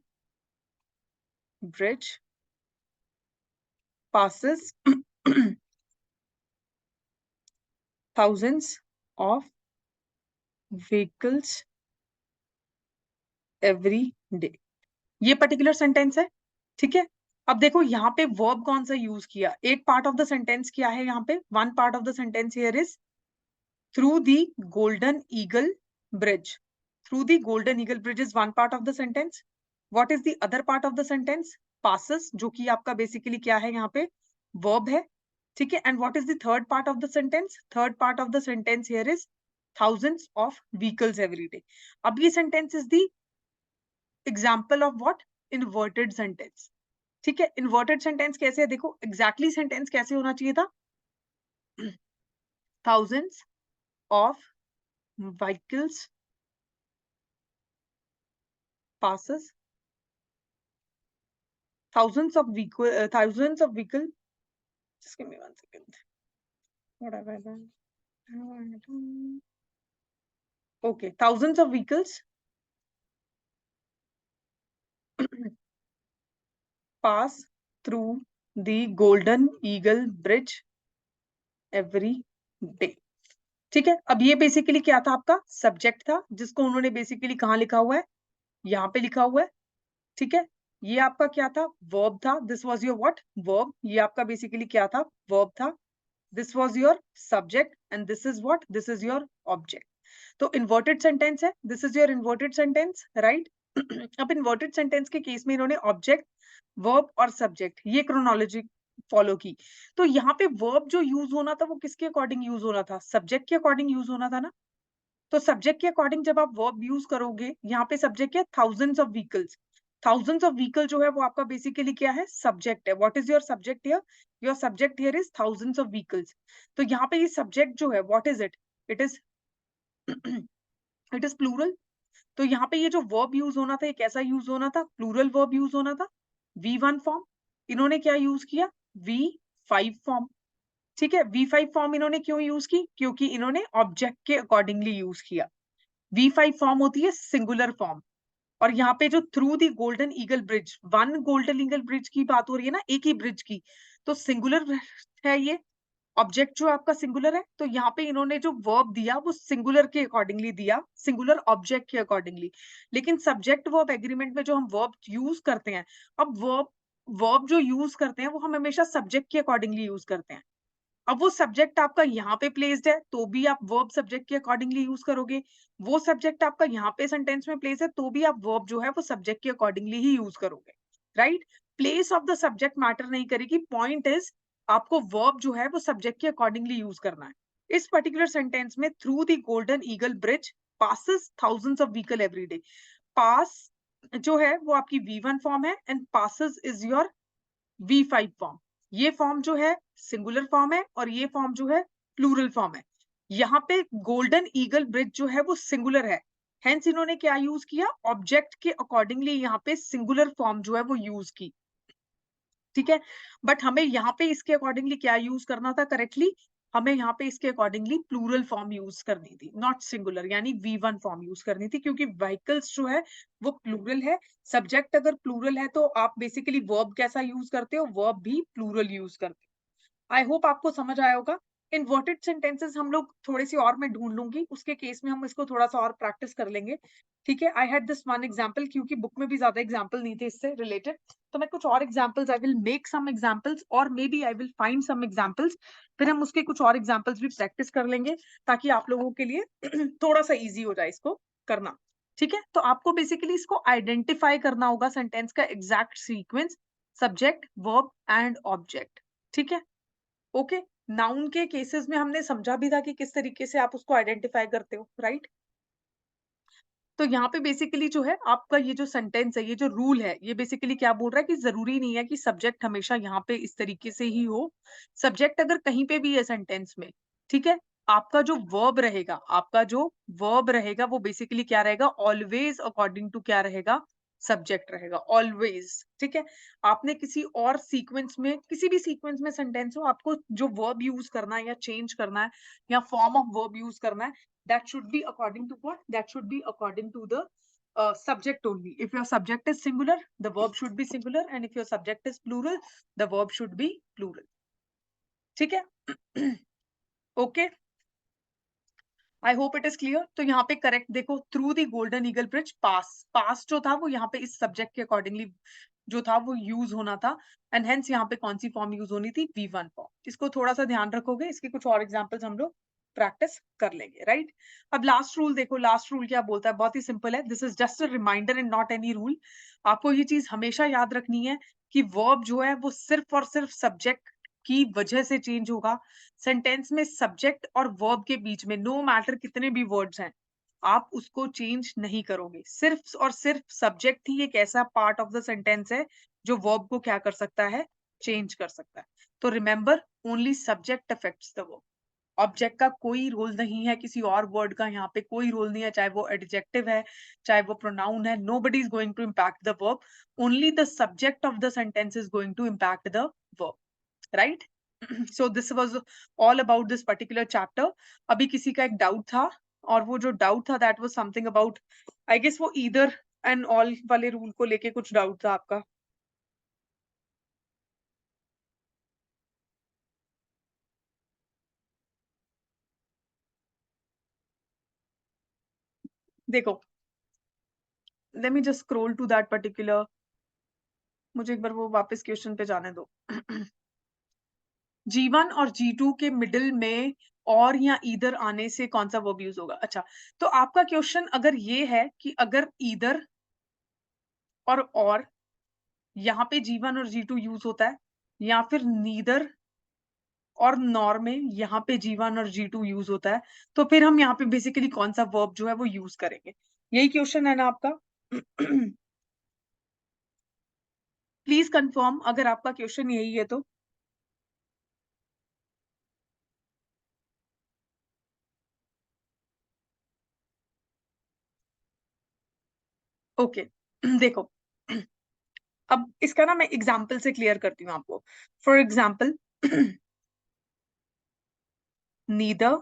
A: bridge passes thousands of vehicles every day. ये पर्टिकुलर सेंटेंस है. ठीक है? अब देखो यहाँ पे वर्ब कौन सा यूज किया. एक पार्ट ऑफ द सेंटेंस क्या है यहाँ पे? One part of the sentence here is through the golden eagle bridge. Through the golden eagle bridge is one part of the sentence. What is the other part of the sentence? Passes, जो कि आपका basically क्या है यहाँ पे? verb है. ठीक है? And what is the third part of the sentence? Third part of the sentence here is thousands of vehicles every day. अब ये sentence is the example of what? Inverted sentence. ठीक है? Inverted sentence कैसे है? देखो exactly sentence कैसे होना चाहिए था? thousands of vehicles passes, thousands of vehicle. Just give me 1 second. What have I done? Okay, thousands of vehicles pass through the Golden Eagle Bridge every day. ठीक है? अब ये बेसिकली क्या था? आपका सब्जेक्ट था, जिसको उन्होंने बेसिकली कहाँ लिखा हुआ है? यहाँ पे लिखा हुआ है. ठीक है? ये आपका क्या था? वर्ब था. This was your what? Verb. ये आपका बेसिकली क्या था? वर्ब था. This was your subject and this is what? This is your object. तो इन्वर्टेड सेंटेंस है. This is your inverted sentence, right? अब इन्वर्टेड सेंटेंस के केस में इन्होंने ऑब्जेक्ट, वर्ब और सब्जेक्ट ये क्रोनोलॉजी फॉलो की. तो यहाँ पे वर्ब जो यूज होना था वो किसके अकॉर्डिंग यूज होना था? सब्जेक्ट के अकॉर्डिंग यूज होना था ना. तो सब्जेक्ट के अकॉर्डिंग जब आप वर्ब यूज करोगे, यहाँ पे सब्जेक्ट क्या? Thousands of vehicles. Thousands of vehicle जो है वो आपका बेसिकली क्या है? सब्जेक्ट है. What is your subject here? Your subject here is thousands of vehicles. तो यहाँ पे ये सब्जेक्ट जो है, what is it? It is it is plural. तो यहाँ पे ये जो वर्ब यूज होना था, ये कैसा यूज होना था? प्लूरल वर्ब यूज होना था. V1 form. इन्होंने क्या यूज किया? V5 form. ठीक है? V5 फॉर्म इन्होंने क्यों यूज की? क्योंकि इन्होंने ऑब्जेक्ट के अकॉर्डिंगली यूज किया. V5 फॉर्म होती है सिंगुलर फॉर्म. और यहाँ पे जो through the golden eagle bridge, one golden eagle bridge की बात हो रही है ना, एक ही ब्रिज की, तो सिंगुलर है ये. ऑब्जेक्ट जो आपका सिंगुलर है, तो यहाँ पे इन्होंने जो वर्ब दिया वो सिंगुलर के अकॉर्डिंगली दिया, सिंगुलर ऑब्जेक्ट के अकॉर्डिंगली। लेकिन सब्जेक्ट वर्ब एग्रीमेंट में जो हम वर्ब यूज करते हैं, अब वर्ब वर्ब जो यूज करते हैं वो हम हमेशा सब्जेक्ट के अकॉर्डिंगली यूज करते हैं। अब वो सब्जेक्ट आपका यहाँ पे प्लेस्ड है तो भी आप वर्ब सब्जेक्ट के अकॉर्डिंगली यूज करोगे, वो सब्जेक्ट आपका यहाँ पे सेंटेंस में प्लेस है तो भी आप वर्ब जो है वो सब्जेक्ट के अकॉर्डिंगली ही यूज करोगे, right. Place of the subject matter नहीं करेगी, पॉइंट इज आपको वर्ब जो है वो सब्जेक्ट के अकॉर्डिंगली यूज करना है। इस पर्टिकुलर सेंटेंस में through the golden eagle bridge passes thousands of vehicle every day. Pass जो है वो आपकी V1 फॉर्म है and passes is your V5 form. ये फॉर्म जो है सिंगुलर फॉर्म है और ये फॉर्म जो है प्लूरल फॉर्म है। यहाँ पे गोल्डन ईगल ब्रिज जो है वो सिंगुलर है, हेंस इन्होंने क्या यूज किया, ऑब्जेक्ट के अकॉर्डिंगली यहाँ पे सिंगुलर फॉर्म जो है वो यूज की, ठीक है। बट हमें यहाँ पे इसके अकॉर्डिंगली क्या यूज करना था करेक्टली, हमें यहाँ पे इसके अकॉर्डिंगली प्लूरल फॉर्म यूज करनी थी, नॉट सिंगुलर, यानी V1 फॉर्म यूज करनी थी, क्योंकि व्हीकल्स जो है वो प्लूरल है। सब्जेक्ट अगर प्लूरल है तो आप बेसिकली वर्ब कैसा यूज करते हो, वर्ब भी प्लूरल यूज करते हो। आई होप आपको समझ आया होगा। इन्वर्टेड सेंटेंसेस हम लोग थोड़ी सी और मैं ढूंढ लूंगी, उसके केस में हम इसको थोड़ा सा और प्रैक्टिस कर लेंगे, ठीक है। I had this one example, क्योंकि बुक में भी ज्यादा एग्जाम्पल नहीं थे इससे रिलेटेड, तो मैं कुछ और examples, I will make some examples और maybe I will find some examples, फिर हम उसके कुछ और एग्जाम्पल्स भी प्रैक्टिस कर लेंगे ताकि आप लोगों के लिए थोड़ा सा ईजी हो जाए इसको करना, ठीक है। तो आपको बेसिकली इसको आइडेंटिफाई करना होगा, सेंटेंस का exact sequence, subject verb and object, ठीक है। ओके, नाउन के केसेस में हमने समझा भी था कि किस तरीके से आप उसको आइडेंटिफाई करते हो, राइट। तो यहाँ पे बेसिकली जो है आपका ये जो सेंटेंस है, ये जो रूल है, ये बेसिकली क्या बोल रहा है कि जरूरी नहीं है कि सब्जेक्ट हमेशा यहाँ पे इस तरीके से ही हो। सब्जेक्ट अगर कहीं पे भी है सेंटेंस में, ठीक है, आपका जो वर्ब रहेगा, आपका जो वर्ब रहेगा वो बेसिकली क्या रहेगा, ऑलवेज अकॉर्डिंग टू क्या रहेगा, सब्जेक्ट रहेगा, ऑलवेज, ठीक है। आपने किसी और सीक्वेंस में, किसी भी सीक्वेंस में सेंटेंस हो, आपको जो वर्ब यूज करना है या चेंज करना है या फॉर्म ऑफ वर्ब यूज करना है, that should be according to what, that should be according to the subject only. If your subject is singular, the verb should be singular, and if your subject is plural, the verb should be plural, ठीक है। Okay, I hope it is clear. तो यहाँ पे correct देखो, through the golden eagle bridge, pass, pass जो था वो यहाँ पे इस सब्जेक्ट के अकॉर्डिंगली जो था वो यूज होना था, एंड हेंस यहाँ पे कौन सी फॉर्म यूज होनी थी, V1 फॉर्म। इसको थोड़ा सा ध्यान रखोगे, इसके कुछ और एग्जांपल्स हम लोग प्रैक्टिस कर लेंगे, राइट। अब लास्ट रूल देखो, लास्ट रूल क्या बोलता है, बहुत ही सिंपल है, this is just a reminder and not any rule. आपको ये चीज हमेशा याद रखनी है कि वर्ब जो है वो सिर्फ और सिर्फ सब्जेक्ट की वजह से चेंज होगा। सेंटेंस में सब्जेक्ट और वर्ब के बीच में नो मैटर कितने भी वर्ड्स हैं, आप उसको चेंज नहीं करोगे। सिर्फ और सिर्फ सब्जेक्ट ही एक ऐसा पार्ट ऑफ द सेंटेंस है जो वर्ब को क्या कर सकता है, चेंज कर सकता है। तो remember, only subject affects the verb. Object का कोई रोल नहीं है, किसी और वर्ड का यहाँ पे कोई रोल नहीं है, चाहे वो एडजेक्टिव है चाहे वो प्रोनाउन है, nobody is going to impact the verb, only the subject of the sentence is going to impact the verb, right? So this was all about this particular chapter. अभी किसी का एक डाउट था, और वो जो डाउट था that was something about, I guess वो either and all वाले रूल को लेके कुछ डाउट था आपका। देखो, let me just scroll to that particular, मुझे एक बार वो वापस क्वेश्चन पे जाने दो। G1 और G2 के मिडिल में और या ईदर आने से कौन सा वर्ब यूज होगा, अच्छा। तो आपका क्वेश्चन अगर ये है कि अगर ईदर और यहाँ पे G1 और G2 यूज होता है, या फिर नीदर और नॉर में यहाँ पे G1 और G2 यूज होता है, तो फिर हम यहाँ पे बेसिकली कौन सा वर्ब जो है वो यूज करेंगे, यही क्वेश्चन है ना आपका। प्लीज कंफर्म अगर आपका क्वेश्चन यही है तो। ओके, देखो, अब इसका ना मैं एग्जाम्पल से क्लियर करती हूँ आपको। For example, neither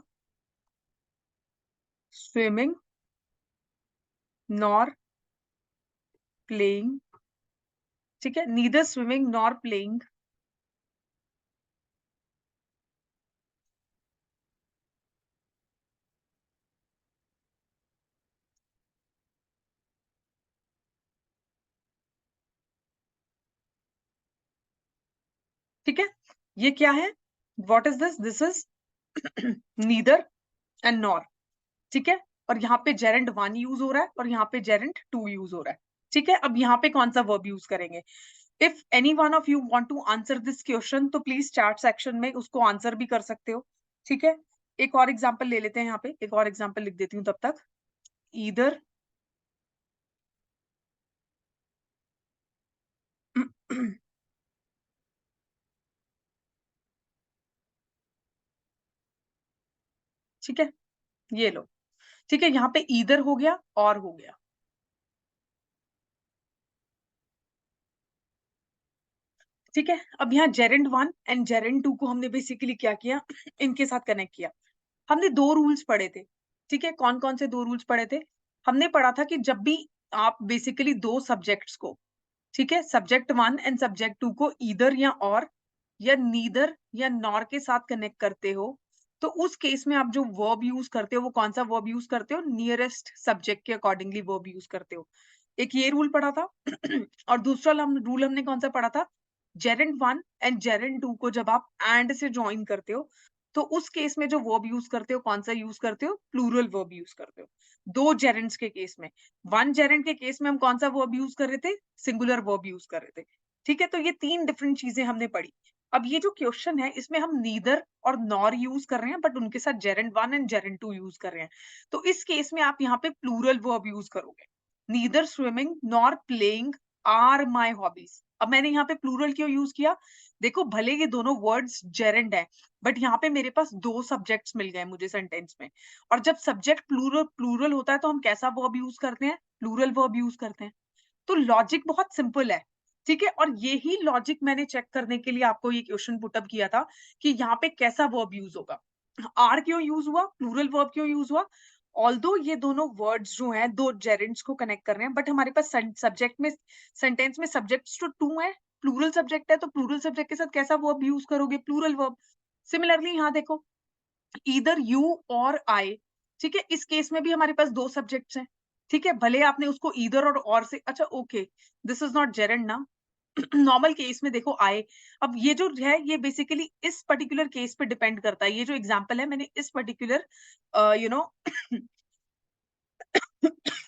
A: swimming nor playing, ठीक है, नीदर स्विमिंग नॉर प्लेइंग ठीक है, ये क्या है, what is this, this is neither and nor, ठीक है, और यहाँ पे जेरेंड 1 यूज हो रहा है और यहाँ पे जेरेंड 2 यूज हो रहा है, ठीक है। अब यहाँ पे कौन सा वर्ब यूज करेंगे? If any one of you want to answer this question तो प्लीज चैट सेक्शन में उसको आंसर भी कर सकते हो, ठीक है। एक और एग्जांपल ले लेते हैं, यहाँ पे एक और एग्जांपल लिख देती हूँ तब तक, ईदर ठीक है, ये लो, ठीक है, यहाँ पे ईदर हो गया और हो गया, ठीक है। अब यहाँ जेरेंड 1 एंड जेरेंड 2 को हमने बेसिकली क्या किया, इनके साथ कनेक्ट किया। हमने दो रूल्स पढ़े थे, ठीक है, कौन कौन से दो रूल्स पढ़े थे? हमने पढ़ा था कि जब भी आप बेसिकली दो सब्जेक्ट्स को, ठीक है, सब्जेक्ट 1 एंड सब्जेक्ट 2 को ईदर या नीदर या नॉर के साथ कनेक्ट करते हो, तो उस केस में आप जो वर्ब यूज करते हो वो कौन सा वर्ब यूज करते हो? नियरेस्ट सब्जेक्ट के अकॉर्डिंगली वर्ब यूज करते हो। एक ये रूल पढ़ा था और दूसरा रूल हमने कौन सा पढ़ा था? जेरेंड 1 एंड जेरेंड 2 को जब आप एंड से ज्वाइन करते हो तो उस केस में जो वर्ब यूज करते हो कौन सा यूज करते हो? प्लूरल वर्ब यूज करते हो। दो जेरेंड्स के केस में, वन जेरेंड के केस में हम कौन सा वर्ब यूज कर रहे थे? सिंगुलर वर्ब यूज कर रहे थे, ठीक है। तो ये तीन डिफरेंट चीजें हमने पढ़ी। अब ये जो क्वेश्चन है इसमें हम नीदर और नॉर यूज कर रहे हैं बट उनके साथ जेरेंड 1 एंड जेरेंड 2 यूज कर रहे हैं। तो इस केस में आप यहाँ पे प्लूरल वर्ब यूज करोगे, neither swimming nor playing are my hobbies. अब मैंने यहाँ पे प्लूरल क्यों यूज किया? देखो भले ये दोनों वर्ड्स जेरेंड है बट यहाँ पे मेरे पास दो सब्जेक्ट्स मिल गए मुझे सेंटेंस में, और जब सब्जेक्ट प्लूरल प्लूरल होता है तो हम कैसा वर्ब यूज करते हैं? प्लूरल वर्ब यूज करते हैं। तो लॉजिक बहुत सिंपल है, ठीक है। और यही लॉजिक मैंने चेक करने के लिए आपको ये क्वेश्चन पुटअप किया था कि यहाँ पे कैसा वर्ब यूज होगा। आर क्यों यूज हुआ, प्लूरल वर्ब क्यों यूज हुआ? ऑल्दो ये दोनों वर्ड्स जो हैं दो जेरेंड्स को कनेक्ट कर रहे हैं बट हमारे पास सब्जेक्ट में, सेंटेंस में सब्जेक्ट्स तो टू है, प्लूरल सब्जेक्ट है, तो प्लूरल सब्जेक्ट के साथ कैसा वर्ब यूज करोगे? Plural verb. सिमिलरली यहाँ देखो, ईदर यू और आई, ठीक है, इस केस में भी हमारे पास दो सब्जेक्ट्स हैं, ठीक है, भले आपने उसको ईदर और से, अच्छा okay, this is not gerund ना, नॉर्मल केस में देखो आए। अब ये जो है ये बेसिकली इस पर्टिकुलर केस पे डिपेंड करता है, ये जो एग्जांपल है मैंने इस पर्टिकुलर यू नो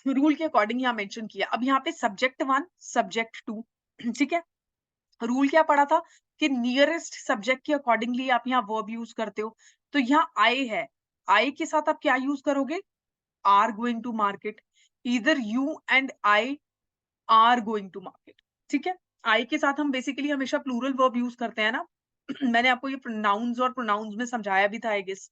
A: रूल के अकॉर्डिंग यहाँ मेंशन किया। अब यहाँ पे सब्जेक्ट 1 सब्जेक्ट 2, ठीक है, रूल क्या पढ़ा था कि नियरेस्ट सब्जेक्ट के अकॉर्डिंगली आप यहाँ वर्ब यूज करते हो। तो यहाँ आई है, आई के साथ आप क्या यूज करोगे? Are going to market, either you and I are going to market, ठीक है। आई के साथ हम बेसिकली हमेशा प्लूरल वर्ब यूज करते हैं ना मैंने आपको ये नाउन्स और प्रोनाउंस में समझाया भी था आई गेस,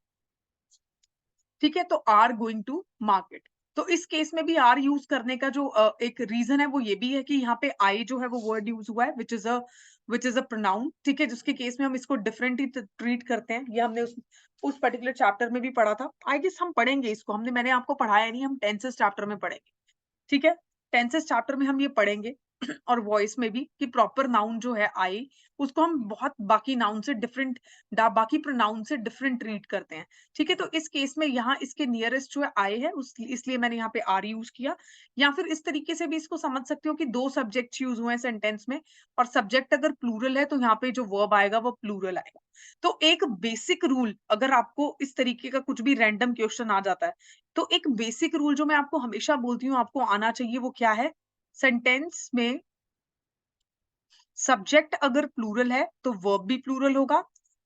A: ठीक है। तो आर गोइंग टू मार्केट, तो इस केस में भी आर यूज करने का जो एक रीजन है वो ये भी है कि यहाँ पे आई जो है वो वर्ड यूज हुआ है विच इज अ प्रोनाउन, ठीक है, जिसके केस में हम इसको डिफरेंटली ट्रीट करते हैं। ये हमने उस पर्टिकुलर चैप्टर में भी पढ़ा था, आई गेस हम पढ़ेंगे इसको, मैंने आपको पढ़ाया नहीं, हम टेंसेस चैप्टर में पढ़ेंगे, ठीक है। टेंसेस चैप्टर में हम ये पढ़ेंगे और वॉइस में भी कि प्रॉपर नाउन जो है आई उसको हम बहुत बाकी नाउन से डिफरेंट, बाकी प्रोनाउन से डिफरेंट ट्रीट करते हैं, ठीक है। तो इस केस में यहाँ इसके नियरेस्ट जो है आई है इसलिए मैंने यहाँ पे आर यूज किया। या फिर इस तरीके से भी इसको समझ सकते हो कि दो सब्जेक्ट यूज हुए हैं सेंटेंस में और सब्जेक्ट अगर प्लूरल है तो यहाँ पे जो वर्ब आएगा वो प्लूरल आएगा। तो एक बेसिक रूल, अगर आपको इस तरीके का कुछ भी रैंडम क्वेश्चन आ जाता है तो एक बेसिक रूल जो मैं आपको हमेशा बोलती हूँ आपको आना चाहिए वो क्या है? सेंटेंस में सब्जेक्ट अगर प्लूरल है तो वर्ब भी प्लूरल होगा,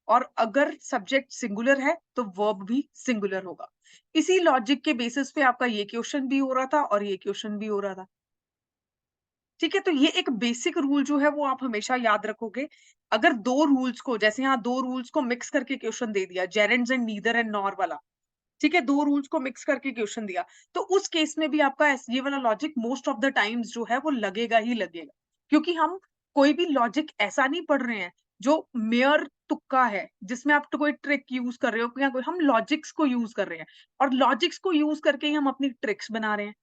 A: और अगर सब्जेक्ट सिंगुलर है तो वर्ब भी सिंगुलर होगा। इसी लॉजिक के बेसिस पे आपका ये क्वेश्चन भी हो रहा था और ये क्वेश्चन भी हो रहा था, ठीक है। तो ये एक बेसिक रूल जो है वो आप हमेशा याद रखोगे। अगर दो रूल्स को, जैसे यहाँ दो रूल्स को मिक्स करके क्वेश्चन दे दिया, जेरेंड्स एंड नीदर एंड नॉर वाला, ठीक है, दो रूल्स को मिक्स करके क्वेश्चन दिया, तो उस केस में भी आपका ये वाला logic most of the times जो है वो लगेगा ही लगेगा, क्योंकि हम कोई भी लॉजिक ऐसा नहीं पढ़ रहे हैं जो मेयर तुक्का है जिसमें आप तो कोई ट्रिक यूज कर रहे हो या कोई, हम लॉजिक्स को यूज कर रहे हैं और लॉजिक्स को यूज करके ही हम अपनी ट्रिक्स बना रहे हैं।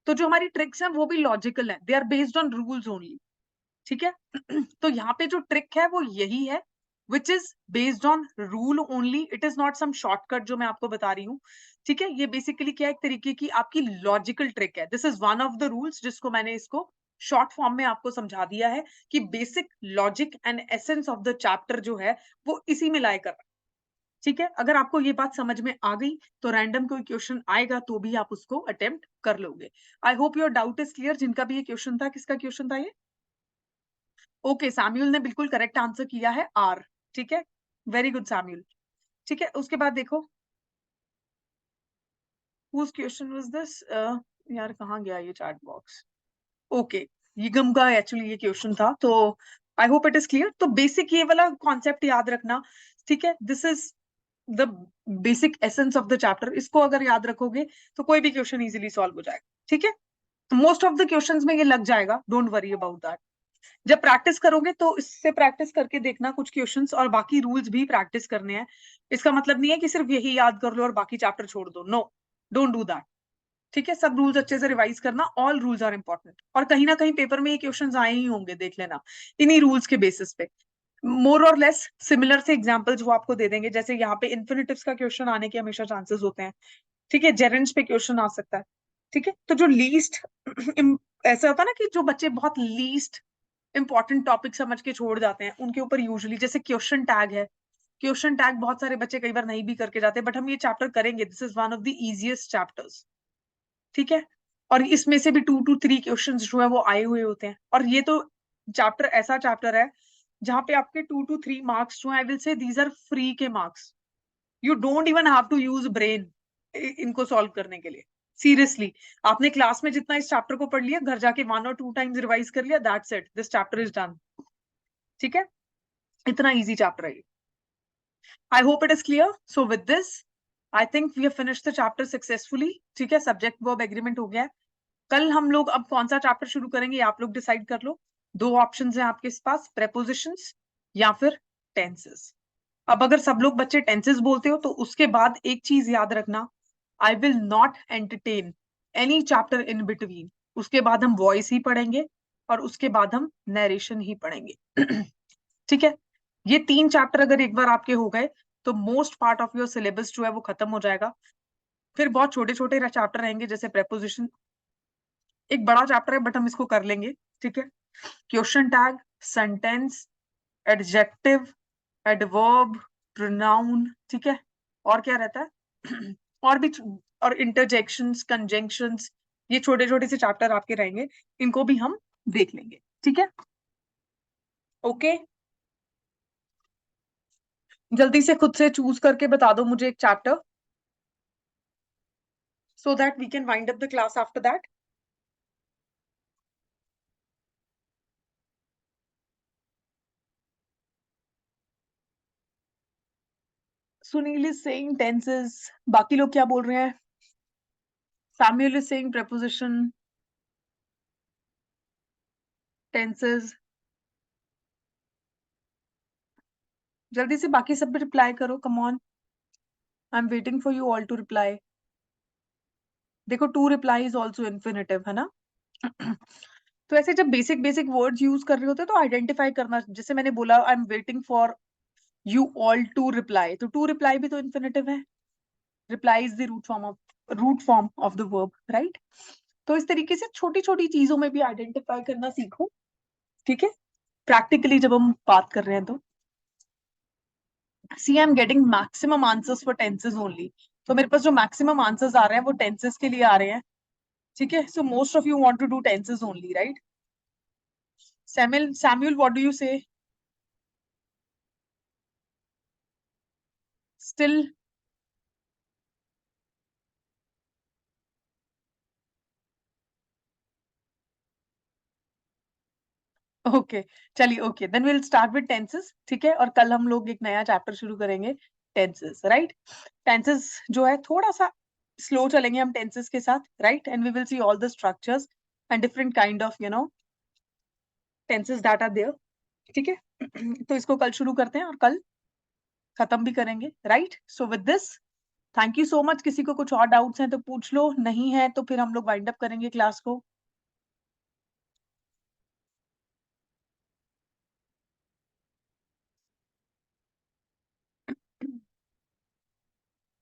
A: तो जो हमारी ट्रिक्स हैं वो भी लॉजिकल है, they are based on rules only, ठीक है। तो यहाँ पे जो ट्रिक है वो यही है, which is based on rule only, it is not some shortcut जो मैं आपको बता रही हूँ, ठीक है। ये बेसिकली क्या एक तरीके की आपकी लॉजिकल ट्रिक है, this is one of the rules जिसको मैंने इसको शॉर्ट फॉर्म में आपको समझा दिया है कि basic logic and essence of the chapter जो है वो इसी में लाए कर रहा है। ठीक है, अगर आपको ये बात समझ में आ गई तो रैंडम कोई क्वेश्चन आएगा तो भी आप उसको अटेम्प्ट कर लोगे। I hope your doubt is clear. जिनका भी ये क्वेश्चन था, किसका क्वेश्चन था ये? ओके, सैम्यूल ने बिल्कुल करेक्ट आंसर किया है, आर। ठीक है, वेरी गुड सैम्यूल। ठीक है, उसके बाद देखो whose question was this? यार कहाँ गया ये चैट बॉक्स? ओके, यिगम का एक्चुअली ये क्वेश्चन था, तो आई होप इट इज क्लियर। तो बेसिक ये वाला कॉन्सेप्ट याद रखना। ठीक है, this is the basic essence of the chapter. इसको अगर याद रखोगे तो कोई भी क्वेश्चन इजीली सॉल्व हो जाएगा। ठीक है, मोस्ट ऑफ द क्वेश्चंस में ये लग जाएगा, डोंट वरी अबाउट दैट। जब प्रैक्टिस करोगे तो इससे प्रैक्टिस करके देखना कुछ क्वेश्चंस, और बाकी रूल्स भी प्रैक्टिस करने हैं। इसका मतलब नहीं है कि सिर्फ यही याद कर लो और बाकी चैप्टर छोड़ दो, नो, डोंट डू दैट। ठीक है, सब रूल्स अच्छे से रिवाइज करना, ऑल रूल्स आर इंपॉर्टेंट। और कहीं ना कहीं पेपर में ये क्वेश्चंस आए ही होंगे, देख लेना इन्हीं रूल्स के बेसिस पे। मोर और लेस सिमिलर से एग्जांपल्स वो आपको दे देंगे, जैसे यहाँ पे इन्फिनिटिव्स का क्वेश्चन आने के हमेशा चांसेस होते हैं। ठीक है, जेरेंड्स पे क्वेश्चन आ सकता है। ठीक है, तो जो लीस्ट ऐसा होता है ना कि जो बच्चे बहुत लीस्ट इंपॉर्टेंट टॉपिक समझ के छोड़ जाते हैं, उनके ऊपर यूजुअली जैसे क्वेश्चन टैग है। क्वेश्चन टैग बहुत सारे बच्चे कई बार नहीं भी करके जाते, बट हम ये चैप्टर करेंगे, this is one of the easiest chapters. ठीक है, और इसमें से भी 2 to 3 क्वेश्चंस जो है वो आए हुए होते हैं। और ये तो चैप्टर ऐसा चैप्टर है जहां पे आपके 2 to 3 मार्क्स जो है, I will say these are free के marks. You don't even have to use brain इनको सॉल्व करने के लिए। सीरियसली, आपने क्लास में जितना इस चैप्टर को पढ़ लिया, घर जाके 1 or 2 टाइम्स रिवाइज कर लिया, that's it, this chapter is done. ठीक है, इतना इजी चैप्टर है ये। I hope it is clear. So with this I think we have finished the chapter successfully. ठीक है, सब्जेक्ट वर्ब एग्रीमेंट हो गया है। कल हम लोग अब कौन सा चैप्टर शुरू करेंगे, आप लोग डिसाइड कर लो। 2 ऑप्शंस हैं आपके पास, प्रेपोजिशंस या फिर टेंसेस। अब अगर सब लोग बच्चे टेंसेस बोलते हो तो उसके बाद एक चीज याद रखना, I will not entertain any chapter in between. उसके बाद हम वॉइस ही पढ़ेंगे और उसके बाद हम नरेशन ही पढ़ेंगे। ठीक है, ये 3 चैप्टर अगर एक बार आपके हो गए तो most part of your syllabus जो है वो खत्म हो जाएगा। फिर बहुत छोटे छोटे चैप्टर रहेंगे, जैसे प्रेपोजिशन एक बड़ा चैप्टर है बट हम इसको कर लेंगे। ठीक है, question tag, sentence, adjective, adverb, pronoun. ठीक है, और क्या रहता है? और भी, और इंटरजेक्शंस, कंजंक्शंस, ये छोटे छोटे से चैप्टर आपके रहेंगे, इनको भी हम देख लेंगे। ठीक है, ओके, जल्दी से खुद से चूज करके बता दो मुझे एक chapter, so that we can wind up the class after that. Sunil is saying tenses, बाकी लोग क्या बोल रहे हैं? Samuel is saying preposition, tenses। जल्दी से बाकी सब भी रिप्लाई करो, come on, I am waiting for you all to reply. देखो, to reply is also infinitive, है ना? तो ऐसे जब बेसिक बेसिक वर्ड्स यूज कर रहे होते तो आइडेंटिफाई करना, जैसे मैंने बोला I am waiting for you all to reply, तो टू रिप्लाई भी तो इन्फिनेटिव है। Reply is the root form of the verb, right? तो इस तरीके से छोटी छोटी चीजों में भी आइडेंटिफाई करना सीखो। ठीक है, प्रैक्टिकली जब हम बात कर रहे हैं तो see I am getting maximum answers for tenses only. तो मेरे पास जो मैक्सिमम आंसर्स आ रहे हैं वो टेंसेस के लिए आ रहे हैं। ठीक है, so most of you want to do tenses only, right? Samuel, what do you say? Still, okay, चलिए, okay, then we'll start with tenses। ठीक है, और कल हम लोग एक नया चैप्टर शुरू करेंगे, टेंसेस, राइट? टेंसेस जो है थोड़ा सा स्लो चलेंगे हम टेंसेस के साथ, right? And we will see all the structures and different kind of tenses that are there. ठीक है, तो इसको कल शुरू करते हैं और कल खत्म भी करेंगे, right? So with this, thank you so much. किसी को कुछ और डाउट्स हैं तो पूछ लो, नहीं है तो फिर हम लोग वाइंड अप करेंगे क्लास को।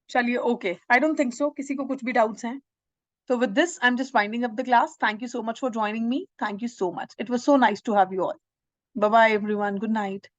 A: चलिए, okay, I don't think so किसी को कुछ भी डाउट्स हैं। So with this, I'm just winding up the class. Thank you so much for joining me. Thank you so much. It was so nice to have you all. Bye bye, everyone. Good night.